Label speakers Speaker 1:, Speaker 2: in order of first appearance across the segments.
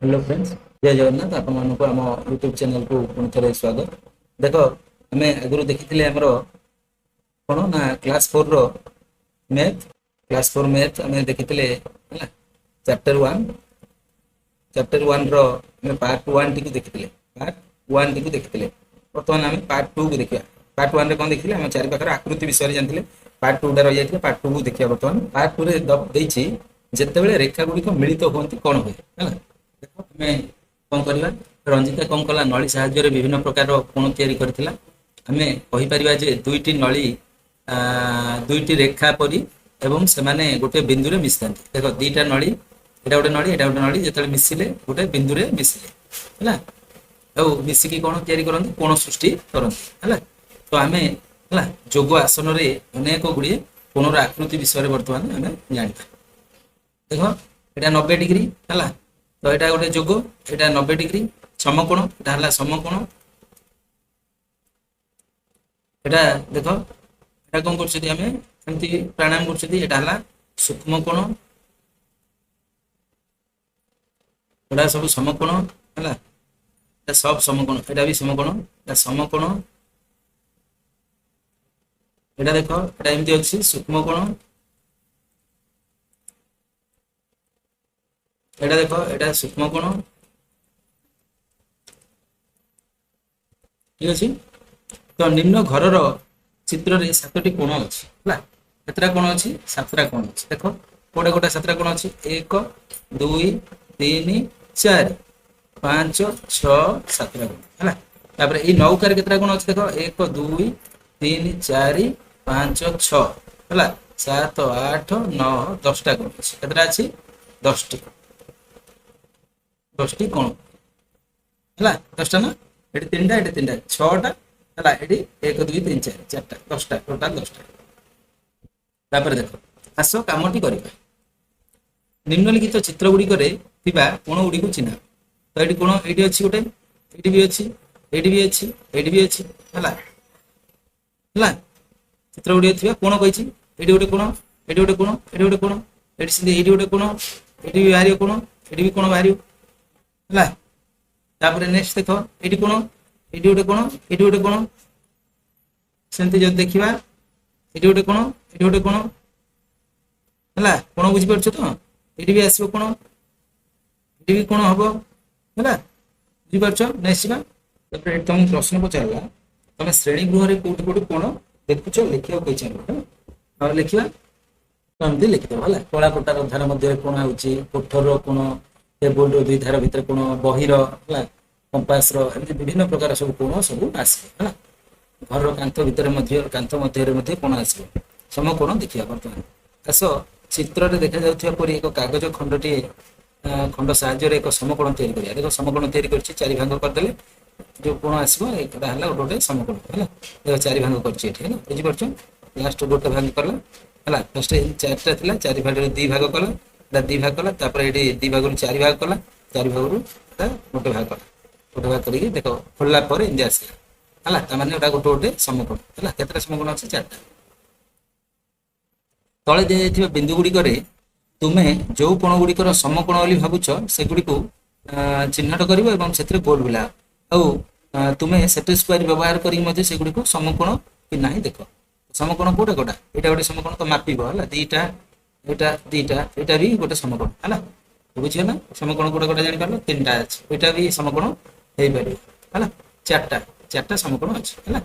Speaker 1: Hello friends, जय जगन्नाथ। आपण मानक आम यूट्यूब चैनल को पुणी थे स्वागत। देख आम आगुरी देखी आमर कौन ना क्लास 4 रो मैथ क्लास 4 मैथ आम देखी चैप्टर 1 रो पार्ट 1 टी देखी पार्ट 1 टी देखी। बर्तमान आम पार्ट 2 को देखा। पार्ट 1 रे कौन देखिले आम चारि पाखर आकृति विषय जानते। पार्ट 2 रही जाए पार्ट 2 को देखिए। बर्तमान पार्ट 2 रे देछि जेतेबेले रेखा गुड़िक मिलित होती कौन हुए है। देखो आम कौन करवा। रंजिता कौन कला नली साहाय्य विभिन्न प्रकार कोण तैयारी करथिला। आमे कहि परिबा जे दुईटी नली दुईटी रेखा परी एवं सेमाने गोटे बिंदु रे मिसतांती। देखो दीटा नली, एटा गोटे नली, एटा गोटे नली जेतले मिसिले गोटे बिंदु रे मिसिले हैला। ଆଉ ମିଶିକି କଣ ତିଆରି କରନ୍ତି, କୋଣ ସୃଷ୍ଟି କରନ୍ତି ହେଲା। ତ ଆମେ ହେଲା ଯୋଗ ଆସନରେ ଅନେକ ଗୁଡ଼ିଏ କୋଣର ଆକୃତି ବିଷୟରେ ବର୍ତ୍ତମାନ ଆମେ ଜାଣିବା। ଦେଖ ଏଟା 90 डिग्री ହେଲା। ତ ଏଟା ଗୋଟେ ଯୋଗ, ଏଟା 90 डिग्री ସମକୋଣ, ଏଟା ହେଲା ସମକୋଣ। ଏଟା ଦେଖ ଏଟା କଣ କରୁଛନ୍ତି, ଆମେ ଏମିତି ପ୍ରାଣାୟାମ କରୁଛନ୍ତି। ଏଟା ହେଲା ସୂକ୍ଷ୍ମ କୋଣ, ଏଟା ସବୁ ସମକୋଣ ହେଲା। এটা সব সমকোণ, এটা भी সমকোণ, এটা সমকোণ। এটা দেখো এটা এমতি ଅଛି সূক্ষ্ম কোণ। এটা দেখো এটা সূক্ষ্ম কোণ, ঠিক ଅଛି। ତ ନିମ୍ନ ଘରର ଚିତ୍ରରେ 7ଟି କୋଣ ଅଛି ହେଲା। କେତେଟା କୋଣ ଅଛି? 7ଟା କୋଣ ଅଛି। ଦେଖ କୋଉଟା କୋଉଟା 7ଟା କୋଣ ଅଛି? 1 2 3 4 5 6 7ଟା କୋଣ ହେଲା। ତାପରେ ଏଇ ନୌକାରେ କେତେଟା କୋଣ ଅଛି? ଦେଖ 1 2 3 4 5 6 ହେଲା। 7 8 9 10ଟା କୋଣ ଅଛି। କେତେଟା ଅଛି? 10ଟି। 10ଟି କୋଣ ହେଲା। 10ଟା ନା, ଏଠି 3ଟା, ଏଠି 3ଟା, 6ଟା ହେଲା। ଏଠି 1 2 3 4 4ଟା, 10ଟା, ଟୋଟାଲ 10ଟା। ତାପରେ ଦେଖ ଆସ କାମଟି କରିବା। ନିମ୍ନଲିଖିତ ଚିତ୍ର ଗୁଡ଼ିକରେ ଥିବା କୋଣ ଗୁଡ଼ିକୁ ଚିହ୍ନ। ତ ଏଠି କୋଣ ଏଇଠି ଅଛି ଗୋଟେ, ଏଇଠି ବି ଅଛି, ଏଇଠି ବି ଅଛି, ଏଇଠି ବି ଅଛି ହେଲା। ହେଲା ଚିତ୍ର ଗୁଡ଼ିକ ଥିବା କୋଣ କହିଛି। ଏଇଠି ଗୋଟେ କୋଣ, ଏଇଠି ଗୋଟେ କୋଣ, ଏଇଠି ଗୋଟେ କୋଣ, ଏଠି ସେମିତି ଏଇଠି ଗୋଟେ କୋଣ, ଏଠି ବି ବାହାରିବ କୋଣ, ଏଠି ବି କୋଣ ବାହାରିବ ହେଲା। ତାପରେ ନେକ୍ସଟ ଦେଖ ଏଇଠି କୋଣ, ଏଇଠି ଗୋଟେ କୋଣ, ଏଇଠି ଗୋଟେ କୋଣ। ସେମିତି ଯଦି ଦେଖିବା ଏଇଠି ଗୋଟେ କୋଣ, ଏଇଠି ଗୋଟେ କୋଣ ହେଲା। କୋଣ ବୁଝିପାରୁଛ ତ? ଏଇଠି ବି ଆସିବ କୋଣ, ଏଠି ବି କୋଣ ହବ ହେଲା। ବୁଝିପାରୁଛ? ନେକ୍ସଟ ଯିବା। ତାପରେ ଏଠି ତମକୁ ପ୍ରଶ୍ନ ପଚାରିଲା, ତମେ ଶ୍ରେଣୀ ଗୃହରେ କୋଉଠି କୋଉଠି କୋଣ ଦେଖୁଛ ଲେଖିବାକୁ କହିଛନ୍ତି ହେଲା। ଆଉ ଲେଖିବା ଏମିତି ଲେଖିଦେବ ହେଲା। କଳା ପଟାର ଧାର ମଧ୍ୟରେ କୋଣ ହେଉଛି, କୋଠରର କୋଣ, ଟେବୁଲର ଦୁଇ ଧାର ଭିତରେ କୋଣ, ବହିର ହେଲା, କମ୍ପାସର, ଏମିତି ବିଭିନ୍ନ ପ୍ରକାର ସବୁ କୋଣ ସବୁ ଆସିବ ହେଲା। ଘରର କାନ୍ଥ ମଧ୍ୟରେ ମଧ୍ୟ କୋଣ ଆସିବ। ସମକୋଣ ଦେଖିବା। ବର୍ତ୍ତମାନ ଆସ ଚିତ୍ରରେ ଦେଖାଯାଉଥିବା ପରି ଏକ କାଗଜ ଖଣ୍ଡ ସାହାଯ୍ୟରେ ଏକ ସମକୋଣ ତିଆରି କରିବା। ଦେଖ ସମକୋଣ ତିଆରି କରିଛି, 4 ଭାଗ କରିଦେଲେ ଯୋଉ କୋଣ ଆସିବ ଏଇଟା ହେଲା ଗୋଟେ ଗୋଟେ ସମକୋଣ ହେଲା। ଦେଖ 4 ଭାଗ କରିଛି ଏଠି ହେଲା। ବୁଝିପାରୁଛ? ଲାଷ୍ଟ ଗୋଟେ ଭାଗ କଲା ହେଲା। ଫାଷ୍ଟ 4ଟା ଥିଲା, 4 ଭାଗରେ 2 ଭାଗ କଲା, ଏଟା 2 ଭାଗ କଲା। ତାପରେ ଏଠି 2 ଭାଗରୁ 4 ଭାଗ କଲା, 4 ଭାଗରୁ ଏଟା ଗୋଟେ ଭାଗ କଲା। ଗୋଟେ ଭାଗ କରିକି ଦେଖ ଖୋଲିଲା ପରେ ଏମିତି ଆସିଲା ହେଲା। ତାମାନେ ଏଟା ଗୋଟେ ଗୋଟେ ସମକୋଣ ହେଲା। କେତେଟା ସମକୋଣ ଅଛି? 4ଟା। ତଳେ ଦିଆଯାଇଥିବା ବିନ୍ଦୁ ଗୁଡ଼ିକରେ ତୁମେ ଯୋଉ କୋଣ ଗୁଡ଼ିକର ସମକୋଣ ବୋଲି ଭାବୁଛ ସେଗୁଡ଼ିକୁ ଚିହ୍ନଟ କରିବ ଏବଂ ସେଥିରେ ଗୋଲ ବୁଲାଅ। ଆଉ ତୁମେ ସେଟ୍ ସ୍କୋୟାର ବ୍ୟବହାର କରି ମଧ୍ୟ ସେଗୁଡ଼ିକୁ ସମକୋଣ କି ନାହିଁ ଦେଖ। ସମକୋଣ କୋଉଟା କୋଉଟା? ଏଇଟା ଗୋଟେ ସମକୋଣ ତ ମାପିବ ହେଲା। 2ଟା, ଏଇଟା 2ଟା, ଏଇଟା ବି ଗୋଟେ ସମକୋଣ ହେଲା। ବୁଝିବ ନା? ସମକୋଣ କୋଉଟା କୋଉଟା ଜାଣିପାରିଲ? 3ଟା ଅଛି। ଏଇଟା ବି ସମକୋଣ ହେଇପାରିବ ହେଲା। 4ଟା ସମକୋଣ ଅଛି ହେଲା।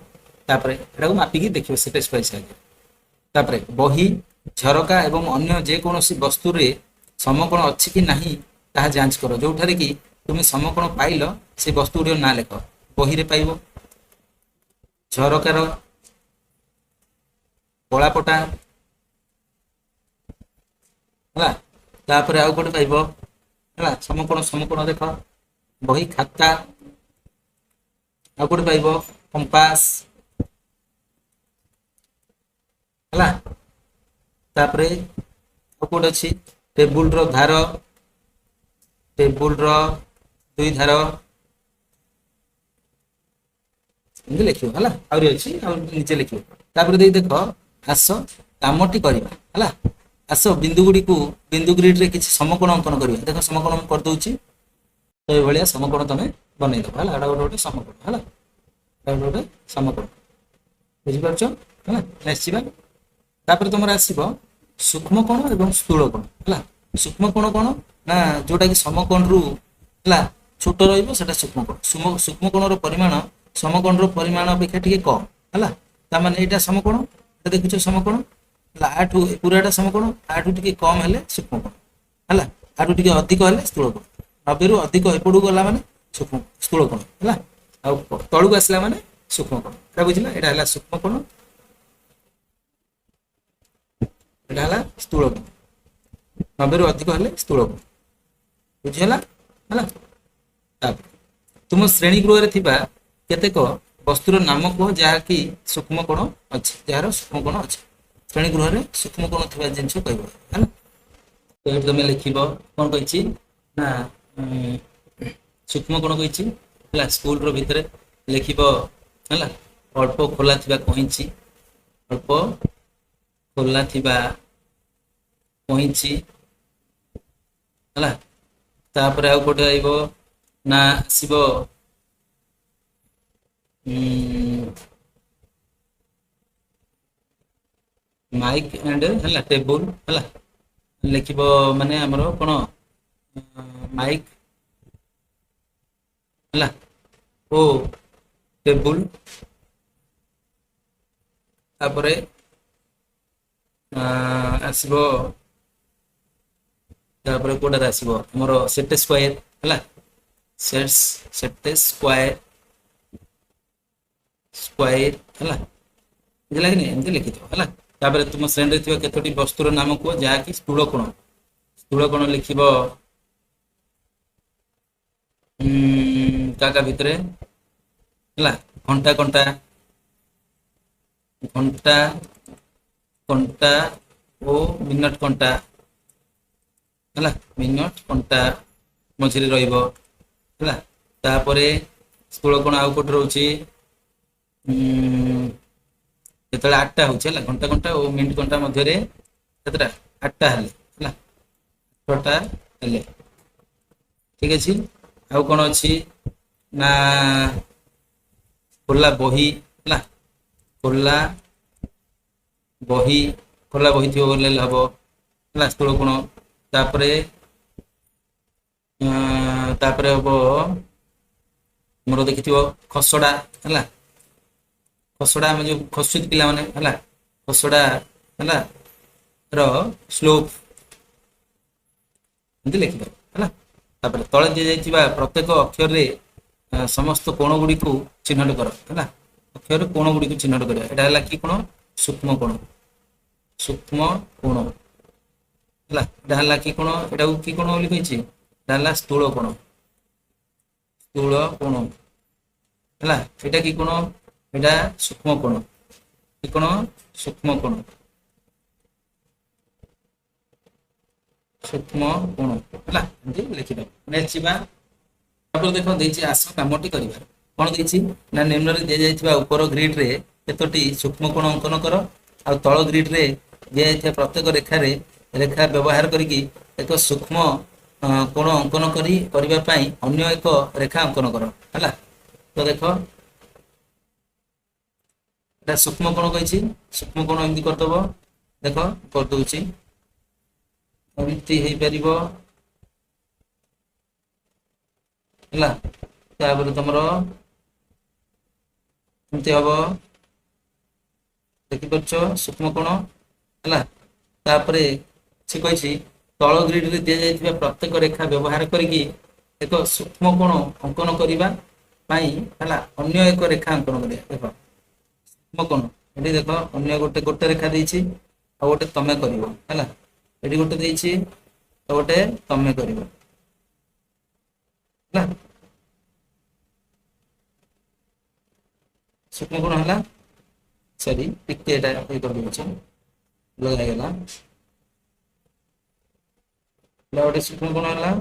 Speaker 1: ତାପରେ ଏଟାକୁ ମାପିକି ଦେଖିବ ସେଟ୍ ସ୍କୋୟାର ସାହାଯ୍ୟରେ। ତାପରେ ବହି, ଝରକା ଏବଂ ଅନ୍ୟ ଯେକୌଣସି ବସ୍ତୁରେ ସମକୋଣ ଅଛି କି ନାହିଁ ତାହା ଯାଞ୍ଚ କର। ଯୋଉଠାରେ କି ତୁମେ ସମକୋଣ ପାଇଲ ସେ ବସ୍ତୁ ଗୁଡ଼ିକ ନାଁ ଲେଖ। ବହିରେ ପାଇବ, ଝରକାର, କଳାପଟା ହେଲା। ତାପରେ ଆଉ ଗୋଟେ ପାଇବ ହେଲା ସମକୋଣ ଦେଖ, ବହି ଖାତା। ଆଉ ଗୋଟେ ପାଇବ କମ୍ପାସ ହେଲା। ତାପରେ ଆଉ କୋଉଠି ଅଛି? ଟେବୁଲର ଧାର, ଟେବୁଲର 2 ଧାର ଏମିତି ଲେଖିବ ହେଲା। ଆହୁରି ଅଛି, ଆଉ ନିଜେ ଲେଖିବ। ତାପରେ ଦେଇ ଦେଖ ଆସ କାମଟି କରିବା ହେଲା। ଆସ ବିନ୍ଦୁ ଗ୍ରିଡରେ କିଛି ସମକୋଣ ଅଙ୍କନ କରିବା। ଦେଖ ସମକୋଣ ମୁଁ କରିଦଉଛି ଏଇଭଳିଆ ସମକୋଣ ତମେ ବନେଇଦବ ହେଲା। ଏଇଟା ଗୋଟେ ଗୋଟେ ସମକୋଣ ହେଲା, ଏଇଟା ଗୋଟେ ଗୋଟେ ସମକୋଣ, ବୁଝିପାରୁଛ ହେଲା। ନେକ୍ସଟ ଯିବା, ତାପରେ ତମର ଆସିବ ସୂକ୍ଷ୍ମ କୋଣ ଏବଂ ସ୍ଥୂଳ କୋଣ ହେଲା। ସୂକ୍ଷ୍ମ କୋଣ କଣ ନା ଯୋଉଟା କି ସମକୋଣରୁ ହେଲା ଛୋଟ ରହିବ ସେଟା ସୂକ୍ଷ୍ମ କୋଣ। ସୂକ୍ଷ୍ମ କୋଣର ପରିମାଣ ସମକୋଣର ପରିମାଣ ଅପେକ୍ଷା ଟିକେ କମ ହେଲା। ତାମାନେ ଏଇଟା ସମକୋଣ, ଏଟା ଦେଖୁଛ ସମକୋଣ ହେଲା, ଆଠୁ ପୁରାଟା ସମକୋଣ, ଆଠୁ ଟିକେ କମ ହେଲେ ସୂକ୍ଷ୍ମ କୋଣ ହେଲା, ଆଠୁ ଟିକେ ଅଧିକ ହେଲେ ସ୍ଥୂଳ କୋଣ। 90ରୁ ଅଧିକ ଏପଟକୁ ଗଲା ମାନେ ସ୍ଥୂଳ କୋଣ ହେଲା, ଆଉ ତଳକୁ ଆସିଲା ମାନେ ସୂକ୍ଷ୍ମ କୋଣ। ଏଟା ବୁଝିଲା, ଏଟା ହେଲା ସୂକ୍ଷ୍ମ କୋଣ, ଏଟା ହେଲା ସ୍ଥୂଳ କୋଣ। 90ରୁ ଅଧିକ ହେଲେ ସ୍ଥୂଳ କୋଣ, ବୁଝିହେଲା ହେଲା। ତାପରେ ତୁମ ଶ୍ରେଣୀ ଗୃହରେ ଥିବା କେତେକ ବସ୍ତୁର ନାମ କୁହ ଯାହାକି ସୂକ୍ଷ୍ମ କୋଣ ଅଛି, ଯାହାର ସୂକ୍ଷ୍ମ କୋଣ ଅଛି। ଶ୍ରେଣୀ ଗୃହରେ ସୂକ୍ଷ୍ମ କୋଣ ଥିବା ଜିନିଷ କହିବ ହେଲା। ତ ଏଠି ତମେ ଲେଖିବ କଣ କହିଛି ନା ସୂକ୍ଷ୍ମ କୋଣ କହିଛି ହେଲା। ସ୍କୁଲର ଭିତରେ ଲେଖିବ ହେଲା, ଅଳ୍ପ ଖୋଲା ଥିବା କଇଁଚି, ଅଳ୍ପ ଖୋଲା ଥିବା କଇଁଚି ହେଲା। ତାପରେ ଆଉ କୋଉଠି ଆଇବ ନା ଆସିବ ମାଇକ୍ ଆଣ୍ଡ ହେଲା ଟେବୁଲ ହେଲା। ଲେଖିବ ମାନେ ଆମର କଣ ମାଇକ୍ ହେଲା ଓ ଟେବୁଲ, ତାପରେ ଆସିବ, ତାପରେ କୋଉଟାରେ ଆସିବ ଆମର ସେଟ୍ ସ୍କୋୟାର ହେଲା, ସେଟ୍ ସ୍କୋୟାର ହେଲା, ବୁଝିଲା କି ନାହିଁ, ଏମିତି ଲେଖିଥିବ ହେଲା। ତାପରେ ତୁମ ଶ୍ରେଣୀରେ ଥିବା କେତୋଟି ବସ୍ତୁର ନାମ କୁହ ଯାହାକି ସ୍ଥୂଳ କୋଣ। ସ୍ଥୂଳ କୋଣ ଲେଖିବ କାକା ଭିତରେ ହେଲା, ଘଣ୍ଟା କଣ୍ଟା, ଘଣ୍ଟା କଣ୍ଟା ଓ ମିନଟ କଣ୍ଟା ହେଲା, ମିନଟ କଣ୍ଟା ମଝିରେ ରହିବ ହେଲା। ତାପରେ ସ୍ଥୂଳ କୋଣ ଆଉ କୋଉଠି ରହୁଛି ଯେତେବେଳେ 8ଟା ହଉଛି ହେଲା, ଘଣ୍ଟା କଣ୍ଟା ଓ ମିନିଟ କଣ୍ଟା ମଧ୍ୟରେ କେତେଟା 8ଟା ହେଲେ ହେଲା, 8ଟା ହେଲେ ଠିକ ଅଛି। ଆଉ କଣ ଅଛି ନା ଖୋଲା ବହି ହେଲା, ଖୋଲା ବହି, ଖୋଲା ବହି ଥିବ ବୋଲେ ହବ ହେଲା ସ୍ଥୂଳ କୋଣ। ତାପରେ ତାପରେ ହବ ମୋର ଦେଖିଥିବ ଖସଡା ହେଲା, ଖସଡା ଆମେ ଯୋଉ ଖସୁଛନ୍ତି ପିଲାମାନେ ହେଲା, ଖସଡା ହେଲା ର ସ୍ଲୋପ ଏମିତି ଲେଖିପାରିବ ହେଲା। ତାପରେ ତଳେ ଦିଆଯାଇଥିବା ପ୍ରତ୍ୟେକ ଅକ୍ଷରରେ ସମସ୍ତ କୋଣ ଗୁଡିକୁ ଚିହ୍ନଟ କର ହେଲା। ଅକ୍ଷରରେ କୋଣ ଗୁଡିକୁ ଚିହ୍ନଟ କରିବା, ଏଟା ହେଲା କି କୋଣ ସୂକ୍ଷ୍ମ କୋଣ, ସୂକ୍ଷ୍ମ କୋଣ ହେଲା। ଏଟା ହେଲା କି କୋଣ, ଏଟାକୁ କି କୋଣ ବୋଲି କହିଛି, ଏଟା ହେଲା ସ୍ଥୂଳ କୋଣ, ସ୍ଥୂଳ କୋଣ ହେଲା। ଏଟା କି କୋଣ, ଏଟା ସୂକ୍ଷ୍ମ କୋଣ, କି କୋଣ ସୂକ୍ଷ୍ମ କୋଣ, ସୂକ୍ଷ୍ମ କୋଣ ହେଲା, ଏମିତି ଲେଖିଦବ। ନେକ୍ସଟ ଯିବା, ତାପରେ ଦେଖ ଦେଇଛି ଆସ କାମଟି କରିବା। କଣ ଦେଇଛି ନା ନିମ୍ନରେ ଦିଆଯାଇଥିବା ଉପର ଗ୍ରିଡ ରେ କେତୋଟି ସୂକ୍ଷ୍ମ କୋଣ ଅଙ୍କନ କର, ଆଉ ତଳ ଗ୍ରିଡ ରେ ଦିଆଯାଇଥିବା ପ୍ରତ୍ୟେକ ରେଖାରେ ରେଖା ବ୍ୟବହାର କରିକି ଏକ ସୂକ୍ଷ୍ମ କୋଣ ଅଙ୍କନ କରିବା ପାଇଁ ଅନ୍ୟ ଏକ ରେଖା ଅଙ୍କନ କର ହେଲା। ତ ଦେଖ ଏଟା ସୂକ୍ଷ୍ମ କୋଣ କହିଛି, ସୂକ୍ଷ୍ମ କୋଣ ଏମିତି କରିଦବ, ଦେଖ କରିଦଉଛି ଏମିତି ହେଇପାରିବ ହେଲା। ତାପରେ ତମର ଏମିତି ହବ, ଦେଖିପାରୁଛ ସୂକ୍ଷ୍ମ କୋଣ ହେଲା। ତାପରେ ସେ କହିଛି ତଳ ଗ୍ରିଡରେ ଦିଆଯାଇଥିବା ପ୍ରତ୍ୟେକ ରେଖା ବ୍ୟବହାର କରିକି ଏକ ସୂକ୍ଷ୍ମ କୋଣ ଅଙ୍କନ କରିବା ପାଇଁ ହେଲା ଅନ୍ୟ ଏକ ରେଖା ଅଙ୍କନ କରିବା। ଦେଖ ସୂକ୍ଷ୍ମ କୋଣ, ଏଠି ଦେଖ ଅନ୍ୟ ଗୋଟେ ରେଖା ଦେଇଛି, ଆଉ ଗୋଟେ ତମେ କରିବ ହେଲା। ଏଠି ଗୋଟେ ଦେଇଛି, ଆଉ ଗୋଟେ ତମେ କରିବ ହେଲା। ସୂକ୍ଷ୍ମ କୋଣ ହେଲା, ସରି ଟିକେ ଏଟା ଇଏ କରିଦେଉଛି, ଲଗାଇଗଲା, ଏଟା ଗୋଟେ ସୂକ୍ଷ୍ମ କୋଣ ହେଲା,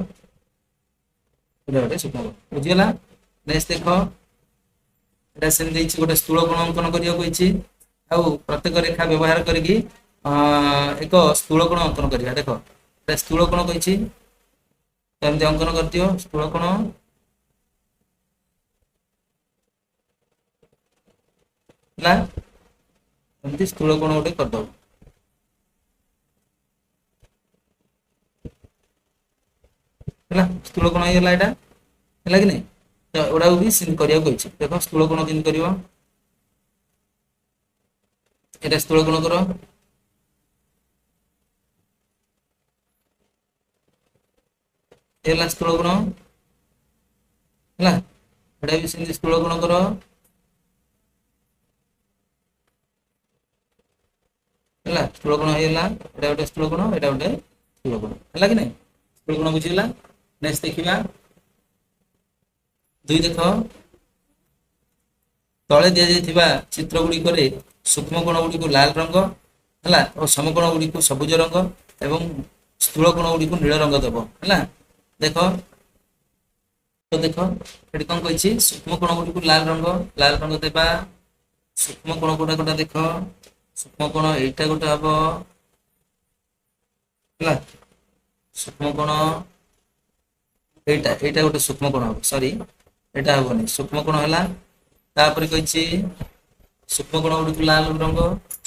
Speaker 1: ଏଟା ଗୋଟେ ସୂକ୍ଷ୍ମ କୋଣ, ବୁଝିଗଲା। ନେକ୍ସଟ ଦେଖ ଏଟା ସେମିତି ଦେଇଛି, ଗୋଟେ ସ୍ଥୂଳ କୋଣ ଅଙ୍କନ କରିବାକୁ କହିଛି, ଆଉ ପ୍ରତ୍ୟେକ ରେଖା ବ୍ୟବହାର କରିକି ଏକ ସ୍ଥୂଳ କୋଣ ଅଙ୍କନ କରିବା। ଦେଖ ଏଟା ସ୍ଥୂଳ କୋଣ କହିଛି, ଏମିତି ଅଙ୍କନ କରିଦିଅ ସ୍ଥୂଳ କୋଣ ହେଲା, ଏମିତି ସ୍ଥୂଳ କୋଣ ଗୋଟେ କରିଦବ ହେଲା। ସ୍ଥୂଳ କୋଣ ହେଇଗଲା ଏଇଟା, ହେଲା କି ନାଇଁ? ତ ଏଗୁଡାକୁ ବି ସେମିତି କରିବାକୁ କହିଛି। ଦେଖ ସ୍ଥୂଳ କୋଣ କେମିତି କରିବ, ଏଇଟା ସ୍ଥୂଳ କୋଣ କର, ହେଲା ସ୍ଥୂଳ କୋଣ ହେଲା। ଏଇଟା ବି ସେମିତି ସ୍ଥୂଳ କୋଣ କର, ହେଲା ସ୍ଥୂଳ କୋଣ ହେଇଗଲା। ଏଇଟା ଗୋଟେ ସ୍ଥୂଳ କୋଣ, ଏଇଟା ଗୋଟେ ସ୍ଥୂଳ କୋଣ, ହେଲା କି ନାଇଁ? ସ୍ଥୂଳ କୋଣ ବୁଝିଗଲା। ନେକ୍ସଟ ଦେଖିବା ଦୁଇ, ଦେଖ ତଳେ ଦିଆଯାଇଥିବା ଚିତ୍ର ଗୁଡିକରେ ସୂକ୍ଷ୍ମ କୋଣ ଗୁଡିକୁ ଲାଲ ରଙ୍ଗ ହେଲା ଓ ସମକୋଣ ଗୁଡିକୁ ସବୁଜ ରଙ୍ଗ ଏବଂ ସ୍ଥୂଳ କୋଣ ଗୁଡିକୁ ନୀଳ ରଙ୍ଗ ଦେବ ହେଲା। ଦେଖ ତ ଦେଖ ଏଠି କଣ କହିଛି, ସୂକ୍ଷ୍ମ କୋଣ ଗୁଡିକୁ ଲାଲ ରଙ୍ଗ ଦେବା। ସୂକ୍ଷ୍ମ କୋଣ କୋଉଟା କୋଉଟା ଦେଖ, ସୂକ୍ଷ୍ମ କୋଣ ଏଇଟା ଗୋଟେ ହବ ହେଲା। ସୂକ୍ଷ୍ମ କୋଣ ଏଇଟା ଗୋଟେ ସୂକ୍ଷ୍ମ କୋଣ ହବ, ସରି ଏଇଟା ହବନି, ସୂକ୍ଷ୍ମ କୋଣ ହେଲା। ତାପରେ କହିଛି ସୂକ୍ଷ୍ମ କୋଣ ଗୁଡିକୁ ଲାଲ ରଙ୍ଗ,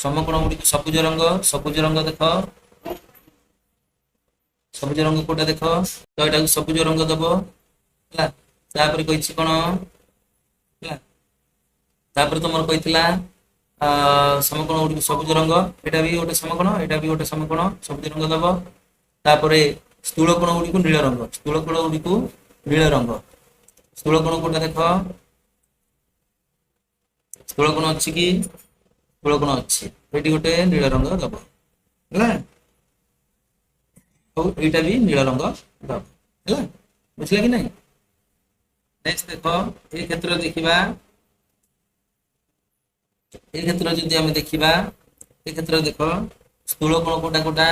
Speaker 1: ସମକୋଣ ଗୁଡିକୁ ସବୁଜ ରଙ୍ଗ। ସବୁଜ ରଙ୍ଗ ଦେଖ, ସବୁଜ ରଙ୍ଗ କୋଉଟା ଦେଖ, ତ ଏଟାକୁ ସବୁଜ ରଙ୍ଗ ଦବ ହେଲା। ତାପରେ କହିଛି କଣ ହେଲା, ତାପରେ ତମର କହିଥିଲା ସମକୋଣ ଗୁଡିକୁ ସବୁଜ ରଙ୍ଗ, ଏଇଟା ବି ଗୋଟେ ସମକୋଣ, ଏଇଟା ବି ଗୋଟେ ସମକୋଣ, ସବୁଜ ରଙ୍ଗ ଦବ। ତାପରେ ସ୍ଥୂଳ କୋଣ ଗୁଡିକୁ ନୀଳ ରଙ୍ଗ, ସ୍ଥୂଳ କୋଣ ଗୁଡିକୁ ନୀଳ ରଙ୍ଗ। ସ୍ଥୂଳ କୋଣ କୋଉଟା ଦେଖ, ସ୍ଥୂଳ କୋଣ ଅଛି କି, ସ୍ଥୂଳ କୋଣ ଅଛି, ଏଇଠି ଗୋଟେ ନୀଳ ରଙ୍ଗ ଦବ ହେଲା। ଆଉ ଏଇଟା ବି ନୀଳ ରଙ୍ଗ ଦବ ହେଲା, ବୁଝିଲା କି ନାଇଁ? ନେକ୍ସଟ ଦେଖ ଏଇ କ୍ଷେତ୍ରରେ ଦେଖିବା, ଏଇ କ୍ଷେତ୍ର ଯଦି ଆମେ ଦେଖିବା, ଏ କ୍ଷେତ୍ରରେ ଦେଖ ସ୍ଥୂଳ କୋଣ କୋଉଟା କୋଉଟା,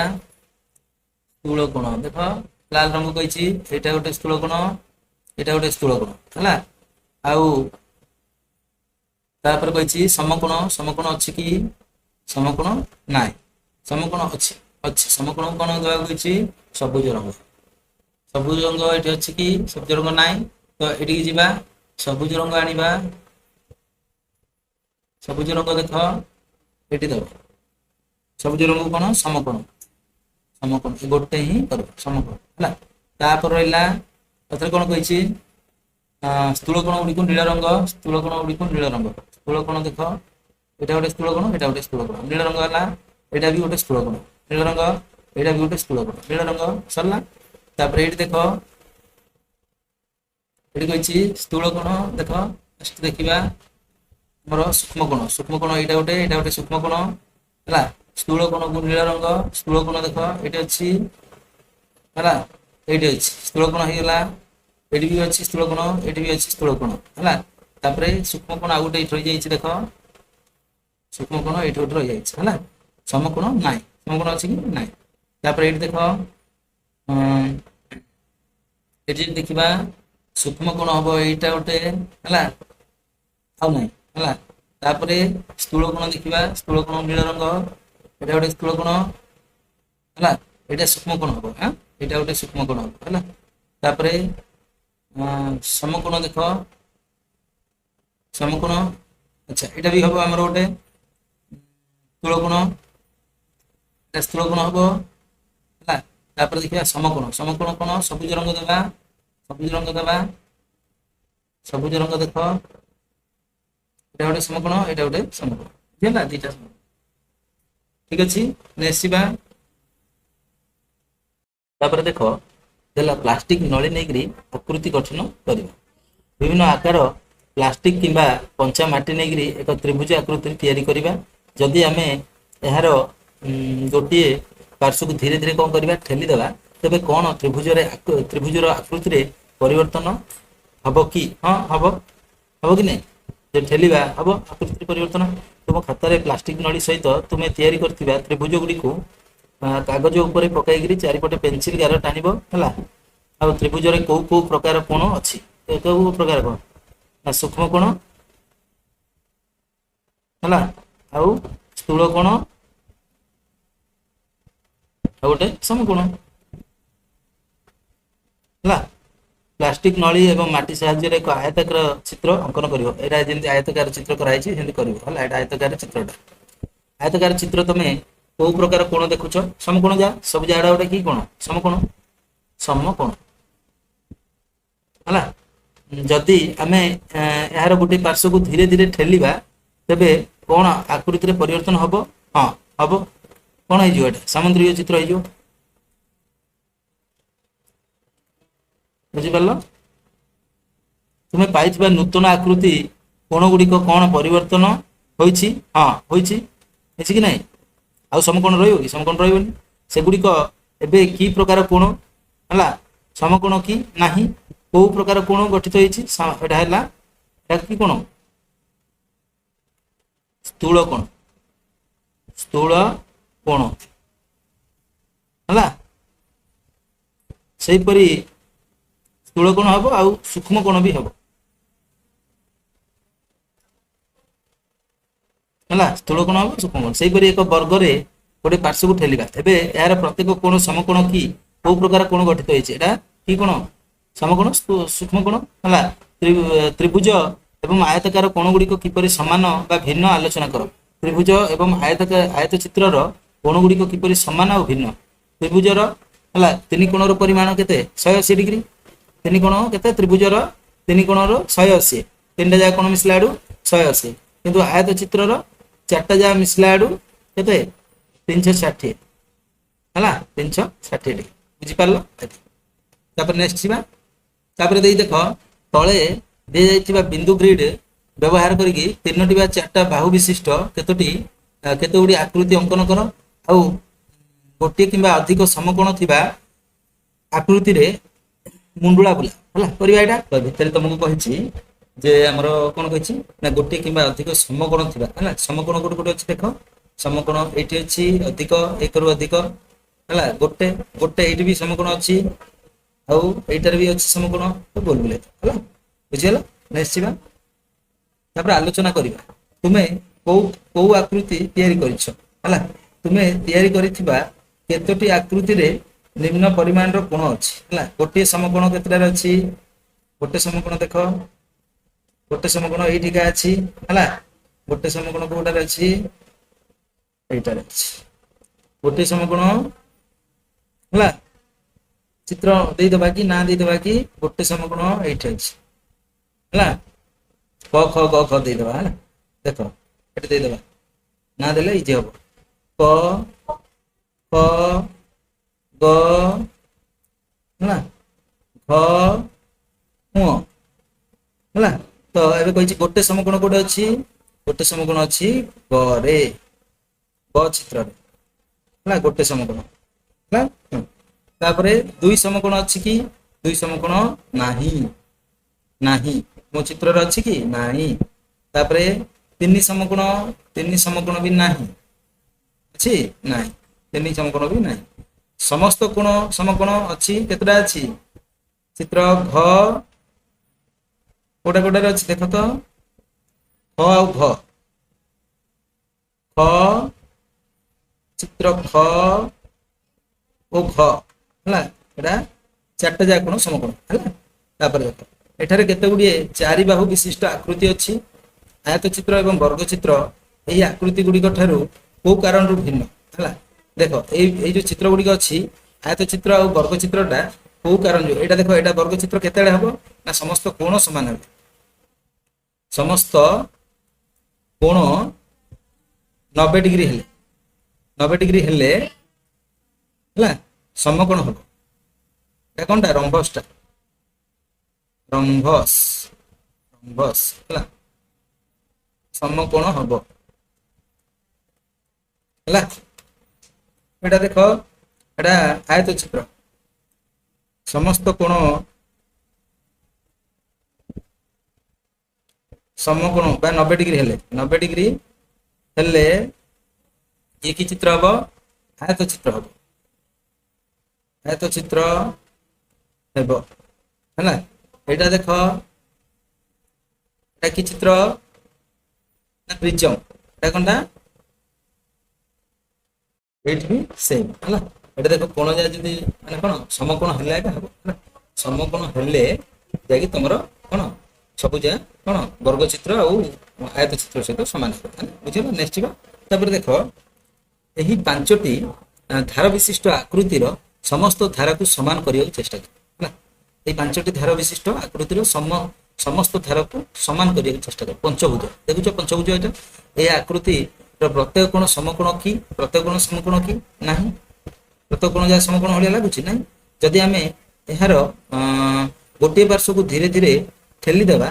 Speaker 1: ସ୍ଥୂଳ କୋଣ ଦେଖ ଲାଲ ରଙ୍ଗ କହିଛି, ଏଇଟା ଗୋଟେ ସ୍ଥୂଳ କୋଣ, ଏଇଟା ଗୋଟେ ସ୍ଥୂଳ କୋଣ ହେଲା। ଆଉ ତାପରେ କହିଛି ସମକୋଣ, ସମକୋଣ ଅଛି କି, ସମକୋଣ ନାହିଁ, ସମକୋଣ ଅଛି, ଅଛି ସମକୋଣ କଣ ଦେବାକୁ କହିଛି, ସବୁଜ ରଙ୍ଗ। ସବୁଜ ରଙ୍ଗ ଏଠି ଅଛି କି, ସବୁଜ ରଙ୍ଗ ନାହିଁ, ତ ଏଠିକି ଯିବା ସବୁଜ ରଙ୍ଗ ଆଣିବା। ସବୁଜ ରଙ୍ଗ ଦେଖ ଏଠି ଦବ, ସବୁଜ ରଙ୍ଗ କଣ ସମକୋଣ, ସମକୋଣ ଗୋଟେ ହିଁ କରିବ ସମକୋଣ ହେଲା। ତାପରେ ରହିଲା ଏଥିରେ କଣ କହିଛି, ସ୍ଥୂଳ କୋଣ ଗୁଡିକୁ ନୀଳ ରଙ୍ଗ, ସ୍ଥୂଳ କୋଣ ଗୁଡିକୁ ନୀଳ ରଙ୍ଗ। ସ୍ଥୂଳ କୋଣ ଦେଖ ଏଇଟା ଗୋଟେ ସ୍ଥୂଳ କୋଣ, ଏଇଟା ଗୋଟେ ସ୍ଥୂଳ କୋଣ, ନୀଳ ରଙ୍ଗ ହେଲା। ଏଇଟା ବି ଗୋଟେ ସ୍ଥୂଳ କୋଣ ନୀଳ ରଙ୍ଗ, ଏଇଟା ବି ଗୋଟେ ସ୍ଥୂଳ କୋଣ ନୀଳ ରଙ୍ଗ, ସରିଲା। ତାପରେ ଏଇଠି ଦେଖ ଏଠି କହିଛି ସ୍ଥୂଳ କୋଣ ଦେଖ, ଦେଖିବା ଆମର ସୂକ୍ଷ୍ମ କୋଣ, ସୂକ୍ଷ୍ମ କୋଣ ଏଇଟା ଗୋଟେ ସୂକ୍ଷ୍ମ କୋଣ ହେଲା। ସ୍ଥୂଳ କୋଣକୁ ନୀଳ ରଙ୍ଗ, ସ୍ଥୂଳ କୋଣ ଦେଖ ଏଇଠି ଅଛି ହେଲା, ଏଇଠି ଅଛି ସ୍ଥୂଳ କୋଣ ହେଇଗଲା। ଏଠି ବି ଅଛି ସ୍ଥୂଳ କୋଣ, ଏଠି ବି ଅଛି ସ୍ଥୂଳ କୋଣ ହେଲା। ତାପରେ ସୂକ୍ଷ୍ମ କୋଣ ଆଉ ଗୋଟେ ଏଇଠି ରହିଯାଇଛି ଦେଖ, ସୂକ୍ଷ୍ମ କୋଣ ଏଇଠି ଗୋଟେ ରହିଯାଇଛି ହେଲା। ସମକୋଣ ନାହିଁ, ସମକୋଣ ଅଛି କି ନାହିଁ। ତାପରେ ଏଇଠି ଦେଖ ଏଠି ଯଦି ଦେଖିବା ସୂକ୍ଷ୍ମ କୋଣ ହବ ଏଇଟା ଗୋଟେ ହେଲା, ଆଉ ନାହିଁ ହେଲା। ତାପରେ ସ୍ଥୂଳ କୋଣ ଦେଖିବା, ସ୍ଥୂଳ କୋଣ ନୀଳ ରଙ୍ଗ, ଏଇଟା ଗୋଟେ ସ୍ଥୂଳ କୋଣ ହେଲା, ଏଇଟା ସୂକ୍ଷ୍ମ କୋଣ ହବ, ଏଇଟା ଗୋଟେ ସୂକ୍ଷ୍ମ କୋଣ ହବ ହେଲା। ତାପରେ ସମକୋଣ ଦେଖ, ସମକୋଣ ଆଚ୍ଛା ଏଇଟା ବି ହବ ଆମର ଗୋଟେ ସ୍ଥୂଳ କୋଣ, ଏଇଟା ସ୍ଥୂଳ କୋଣ ହବ ହେଲା। ତାପରେ ଦେଖିବା ସମକୋଣ, ସମକୋଣ କୋଣ ସବୁଜ ରଙ୍ଗ ଦେବା, ସବୁଜ ରଙ୍ଗ ଦେବା, ସବୁଜ ରଙ୍ଗ ଦେଖ ଏଇଟା ଗୋଟେ ସମକୋଣ, ଏଇଟା ଗୋଟେ ସମକୋଣ, ହେଲା ଦିଟା ସମକୋଣ ଠିକ ଅଛି। ନେସିବା ତାପରେ ଦେଖ ଦେଲା ପ୍ଲାଷ୍ଟିକ ନଳି ନେଇକରି ଆକୃତି ଗଠନ କରିବା। ବିଭିନ୍ନ ଆକାର ପ୍ଲାଷ୍ଟିକ କିମ୍ବା କଞ୍ଚା ମାଟି ନେଇକରି ଏକ ତ୍ରିଭୁଜ ଆକୃତି ତିଆରି କରିବା। ଯଦି ଆମେ ଏହାର ଗୋଟିଏ ପାର୍ଶ୍ୱକୁ ଧୀରେ ଧୀରେ କଣ କରିବା, ଠେଲିଦେବା, ତେବେ କଣ ତ୍ରିଭୁଜର ଆକୃତିରେ ପରିବର୍ତ୍ତନ ହବ କି? ହଁ ହବ, ହବ କି ନାଇଁ? ଯେ ଠେଲିବା ହବ, ଆକୃତିରେ ପରିବର୍ତ୍ତନ। ତୁମ ଖାତାରେ ପ୍ଲାଷ୍ଟିକ ନଳି ସହିତ ତୁମେ ତିଆରି କରିଥିବା ତ୍ରିଭୁଜ ଗୁଡିକୁ କାଗଜ ଉପରେ ପକାଇକିରି ଚାରିପଟେ ପେନସିଲ ଗାର ଟାଣିବ ହେଲା। ଆଉ ତ୍ରିଭୁଜରେ କୋଉ କୋଉ ପ୍ରକାର କୋଣ ଅଛି, କୋଉ ପ୍ରକାର କୋଣ ନା ସୂକ୍ଷ୍ମ କୋଣ ହେଲା, ଆଉ ସ୍ଥୂଳ କୋଣ, ଆଉ ଗୋଟେ ସମକୋଣ ହେଲା। ପ୍ଲାଷ୍ଟିକ ନଳୀ ଏବଂ ମାଟି ସାହାଯ୍ୟରେ ଏକ ଆୟତାକାର ଚିତ୍ର ଅଙ୍କନ କରିବ। ଏଇଟା ଯେମିତି ଆୟତକାର ଚିତ୍ର କରାଯାଇଛି ସେମିତି କରିବ ହେଲା। ଏଇଟା ଆୟତକାର ଚିତ୍ରଟା। ଆୟତକାର ଚିତ୍ର ତମେ କୋଉ ପ୍ରକାର କୋଣ ଦେଖୁଛ? ସମକୋଣ ଯା ସବୁ ଜାଗା ଗୋଟେ କି କୋଣ? ସମକୋଣ। ସମକୋଣ ହେଲା। ଯଦି ଆମେ ଏହାର ଗୋଟେ ପାର୍ଶ୍ୱକୁ ଧୀରେ ଧୀରେ ଠେଲିବା ତେବେ କଣ ଆକୃତିରେ ପରିବର୍ତ୍ତନ ହବ? ହଁ ହବ। କଣ ହେଇଯିବ? ଏଟା ସାମୁଦ୍ରିକ ଚିତ୍ର ହେଇଯିବ। ବୁଝିପାରିଲ? ତୁମେ ପାଇଥିବା ନୂତନ ଆକୃତି କୋଣ ଗୁଡ଼ିକ କଣ ପରିବର୍ତ୍ତନ ହୋଇଛି? ହଁ ହୋଇଛି। ହେଇଛି କି ନାହିଁ? ଆଉ ସମକୋଣ ରହିବ କି? ସମକୋଣ ରହିବନି। ସେଗୁଡ଼ିକ ଏବେ କି ପ୍ରକାର କୋଣ? ହେଲା। ସମକୋଣ କି ନାହିଁ? କୋଉ ପ୍ରକାର କୋଣ ଗଠିତ ହେଇଛି? ଏଟା ହେଲା ଏଟା କି କୋଣ? ସ୍ଥୂଳ କୋଣ। ସ୍ଥୂଳ କୋଣ ହେଲା। ସେହିପରି ସ୍ଥୂଳ କୋଣ ହବ ଆଉ ସୂକ୍ଷ୍ମ କୋଣ ବି ହବ ହେଲା। ସ୍ଥୂଳ କୋଣ ହବ ସୂକ୍ଷ୍ମ କୋଣ। ସେହିପରି ଏକ ବର୍ଗରେ ଗୋଟେ ପାର୍ଶ୍ୱକୁ ଠେଲିବା। ଏବେ ଏହାର ପ୍ରତ୍ୟେକ କୋଣ ସମକୋଣ କି କୋଉ ପ୍ରକାର କୋଣ ଗଠିତ ହେଇଛି? ଏଟା କି କୋଣ? ସମକୋଣ ସୂକ୍ଷ୍ମ କୋଣ ହେଲା। ତ୍ରିଭୁଜ ଏବଂ ଆୟତକାର କୋଣ ଗୁଡ଼ିକ କିପରି ସମାନ ବା ଭିନ୍ନ ଆଲୋଚନା କର। ତ୍ରିଭୁଜ ଏବଂ ଆୟତ ଚିତ୍ରର କୋଣ ଗୁଡ଼ିକ କିପରି ସମାନ ଆଉ ଭିନ୍ନ? ତ୍ରିଭୁଜର ହେଲା ତିନି କୋଣର ପରିମାଣ କେତେ? 180 ଡିଗ୍ରୀ। ତିନି କୋଣ କେତେ? ତ୍ରିଭୁଜର ତିନି କୋଣର 180। ତିନିଟା ଯାକ କୋଣ ମିଶିଲା ଆଡୁ 180। କିନ୍ତୁ ଆୟତ ଚିତ୍ରର ଚାରିଟା ଯାକ ମିଶିଲା ଆଡୁ କେତେ? 360 ହେଲା। 360 ଡିଗ୍ରୀ। ବୁଝିପାରିଲ? ତାପରେ ନେକ୍ସଟ ଯିବା। ତାପରେ ଦେଇ ଦେଖ ତଳେ ଦିଆଯାଇଥିବା ବିନ୍ଦୁ ଗ୍ରିଡ ବ୍ୟବହାର କରିକି ତିନୋଟି ବା ଚାରିଟା ବାହୁ ବିଶିଷ୍ଟ କେତେ ଗୁଡ଼ିଏ ଆକୃତି ଅଙ୍କନ କର। ଆଉ ଗୋଟିଏ କିମ୍ବା ଅଧିକ ସମକୋଣ ଥିବା ଆକୃତିରେ ମୁଣ୍ଡୁଳା ବୁଲା ହେଲା। କରିବା ଏଇଟା ଭିତରେ ତମକୁ କହିଛି ଯେ ଆମର କଣ କହିଛି ନା ଗୋଟିଏ କିମ୍ବା ଅଧିକ ସମକୋଣ ଥିବା ହେଲା। ସମକୋଣ ଗୋଟେ ଗୋଟେ ଅଛି ଦେଖ। ସମକୋଣ ଏଇଠି ଅଛି ଅଧିକ ଏକରୁ ଅଧିକ ହେଲା। ଗୋଟେ ଗୋଟେ ଏଇଠି ବି ସମକୋଣ ଅଛି ଆଉ ଏଇଟାରେ ବି ଅଛି ସମକୋଣ ଗୋଲ ବୁଲେଇ ହେଲା। ବୁଝିଗଲା? ନେକ୍ସଟ ଯିବା। ତାପରେ ଆଲୋଚନା କରିବା ତୁମେ କୋଉ କୋଉ ଆକୃତି ତିଆରି କରିଛ ହେଲା। ତୁମେ ତିଆରି କରିଥିବା କେତୋଟି ଆକୃତିରେ ନିମ୍ନ ପରିମାଣର କୋଣ ଅଛି ହେଲା। ଗୋଟିଏ ସମକୋଣ କେତେଟାରେ ଅଛି? ଗୋଟେ ସମକୋଣ ଦେଖ। ଗୋଟେ ସମକୋଣ ଏଇଠିକା ଅଛି ହେଲା। ଗୋଟେ ସମକୋଣ କୋଉଟାରେ ଅଛି? ଏଇଟାରେ ଅଛି ଗୋଟେ ସମକୋଣ ହେଲା। ଚିତ୍ର ଦେଇଦବା କି ନା ଦେଇଦବା କି ଗୋଟେ ସମକୋଣ ଏଇଠି ଅଛି ହେଲା। କ ଖ ଗ ଘ ଦେଇଦବା ହେଲା। ଦେଖ ଏଠି ଦେଇଦବା ନା ଦେଲେ ଇଜି ହବ। କ ଖ ଗ ହେଲା ଘ ଙ ହେଲା। ତ ଏବେ କହିଛି ଗୋଟେ ସମକୋଣ କୋଉଟେ ଅଛି? ଗୋଟେ ସମକୋଣ ଅଛି ଗ ରେ। ଗ ଚିତ୍ରରେ ହେଲା ଗୋଟେ ସମକୋଣ ହେଲା। ତାପରେ ଦୁଇ ସମକୋଣ ଅଛି କି? ଦୁଇ ସମକୋଣ ନାହିଁ। ନାହିଁ ମୋ ଚିତ୍ରରେ ଅଛି କି? ନାହିଁ। ତାପରେ ତିନି ସମକୋଣ ବି ନାହିଁ। ଅଛି? ନାହିଁ। ତିନି ସମକୋଣ ବି ନାହିଁ। ସମସ୍ତ କୋଣ ସମକୋଣ ଅଛି କେତେଟା ଅଛି? ଚିତ୍ର ଘ କୋଉଟା କୋଉଟାରେ ଅଛି ଦେଖ ତ। ଖ ଆଉ ଘ ଖ ଚିତ୍ର ଖ ଓ ଘ ହେଲା। ଏଟା ଚାରିଟା ଯାକ କୋଣ ସମକୋଣ ହେଲା। ତାପରେ ଦେଖ ଏଠାରେ କେତେ ଗୁଡିଏ ଚାରି ବାହୁ ବିଶିଷ୍ଟ ଆକୃତି ଅଛି। ଆୟତ ଚିତ୍ର ଏବଂ ବର୍ଗ ଚିତ୍ର ଏହି ଆକୃତି ଗୁଡିକ ଠାରୁ କୋଉ କାରଣରୁ ଭିନ୍ନ ହେଲା। ଦେଖ ଏଇ ଯୋଉ ଚିତ୍ର ଗୁଡିକ ଅଛି ଆୟତ ଚିତ୍ର ଆଉ ବର୍ଗ ଚିତ୍ରଟା କୋଉ କାରଣ ଯୋଗୁ? ଏଇଟା ଦେଖ ଏଇଟା ବର୍ଗ ଚିତ୍ର କେତେବେଳେ ହବ ନା ସମସ୍ତ କୋଣ ସମାନ ହେବ। ସମସ୍ତ କୋଣ 90 ଡିଗ୍ରୀ ହେଲେ 90 ଡିଗ୍ରୀ ହେଲେ ହେଲା ସମକୋଣ ହବ। এটা কোনটা? রম্বসটা। রম্বস রম্বস ହେଲା ସମକୋଣ ହବ ହେଲା। ଏଟା ଦେଖ ଏଟା ଆୟତ ଚିତ୍ର। ସମସ୍ତ କୋଣ ସମକୋଣ ବା 90 ଡିଗ୍ରୀ ହେଲେ 90 ଡିଗ୍ରୀ ହେଲେ ଇଏ କି ଚିତ୍ର ହବ? ଆୟତ ଚିତ୍ର ହବ। ଆୟତ ଚିତ୍ର ହେବ ହେଲା। ଏଇଟା ଦେଖ এটা কি চিত্র? না প্রিজম। এটা কোনটা? এইট বি সেম ହେଲା। এটা ଦେଖ କୋଣ ଯା ଯଦି ମାନେ କଣ ସମକୋଣ ହେଲେ ଏକା ହବ ହେଲା। ସମକୋଣ ହେଲେ ଯାଇକି ତମର କଣ ସବୁ ଜାଗା କଣ ବର୍ଗ ଚିତ୍ର ଆଉ ଆୟତ ଚିତ୍ର ସହିତ ସମାନ ହେବ। ବୁଝିଲ? ନେକ୍ସଟ ଯିବା। ତାପରେ ଦେଖ ଏହି ପାଞ୍ଚଟି ଧାର ବିଶିଷ୍ଟ ଆକୃତିର ସମସ୍ତ ଧାରାକୁ ସମାନ କରିବାକୁ ଚେଷ୍ଟା କର। ହେଲା, এই ପାଞ୍ଚଟି ଧାର ବିଶିଷ୍ଟ ଆକୃତିର ସମସ୍ତ ଧାରକୁ ସମାନ କରିବାକୁ ଚେଷ୍ଟା କର। ପଞ୍ଚଭୁଜ ଦେଖୁଛ, ପଞ୍ଚଭୁଜ ଏଇଟା। এই ଆକୃତିର ପ୍ରତ୍ୟେକ କୋଣ ସମକୋଣ କି? ପ୍ରତ୍ୟେକ କୋଣ ସମକୋଣ କି? ନାହିଁ। ପ୍ରତ୍ୟେକ କୋଣ ଯାହା ସମକୋଣ ଭଳିଆ ଲାଗୁଛି? ନାହିଁ। ଯଦି ଆମେ ଏହାର ଗୋଟିଏ ପାର୍ଶ୍ୱକୁ ଧୀରେ ଧୀରେ ଠେଲିଦେବା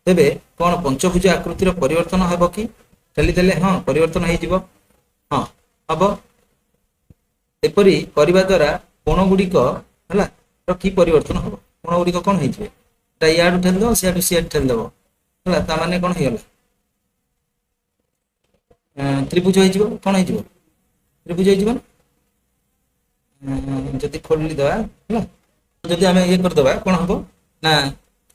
Speaker 1: ତେବେ କଣ ପଞ୍ଚଭୁଜ ଆକୃତିର ପରିବର୍ତ୍ତନ ହେବ କି? ଠେଲିଦେଲେ ହଁ ପରିବର୍ତ୍ତନ ହେଇଯିବ। ହଁ ହବ। ଏପରି କରିବା ଦ୍ୱାରା କୋଣ ଗୁଡ଼ିକ ହେଲା କି ପରିବର୍ତ୍ତନ ହବ? କୋଣ ଗୁଡ଼ିକ କଣ ହେଇଯିବେ? এটা ଇଆଡୁ ଠେଲିଦେବ, ସିଆଡୁ ସିଆଡୁ ଠେଲିଦେବ। ହେଲା, ତା ମାନେ କଣ ହେଇଗଲା? ତ୍ରିଭୁଜ ହେଇଯିବ। କଣ ହେଇଯିବ? ତ୍ରିଭୁଜ ହେଇଯିବ। ଯଦି ଖୋଲିଦେବା ହେଲା, ଯଦି ଆମେ ଇଏ କରିଦେବା କଣ ହବ ନା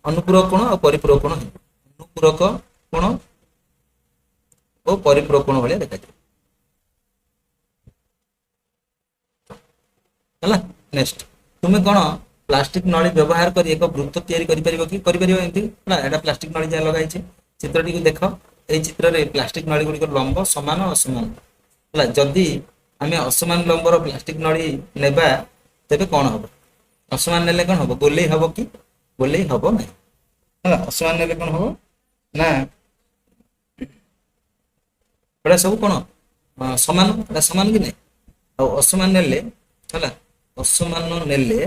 Speaker 1: ଅନୁପୂରକ କୋଣ ଆଉ ପରିପୂରକ କୋଣ ହେବ। ଅନୁପୂରକ କୋଣ ଓ ପରିପୂରକ କୋଣ ଭଳିଆ ଦେଖାଯିବ। ହେଲା, ନେକ୍ସଟ ତୁମେ କଣ ପ୍ଲାଷ୍ଟିକ ନଳୀ ବ୍ୟବହାର କରି ଏକ ବୃତ୍ତ ତିଆରି କରିପାରିବ କି? କରିପାରିବ। ଏମିତି ହେଲା, ଏଟା ପ୍ଲାଷ୍ଟିକ ନଳୀ ଯାହା ଲଗାଇଛି। ଚିତ୍ରଟିକୁ ଦେଖ। এই ଚିତ୍ରରେ ପ୍ଲାଷ୍ଟିକ ନଳୀ ଗୁଡ଼ିକ ଲମ୍ବ ସମାନ ଅସମାନ। ହେଲା, ଯଦି ଆମେ ଅସମାନ ଲମ୍ବର ପ୍ଲାଷ୍ଟିକ ନଳୀ ନେବା ତେବେ କଣ ହବ? ଅସମାନ ନେଲେ କଣ ହବ? ଗୋଲେଇ ହବ କି? ଗୋଲେଇ ହବ ନାହିଁ। ହେଲା, ଅସମାନ ନେଲେ କଣ ହବ ନା ଏଟା ସବୁ କଣ ସମାନ? ଏଟା ସମାନ କି ନାହିଁ? ଆଉ ଅସମାନ ନେଲେ ହେଲା, ଅସମାନ ନେଲେ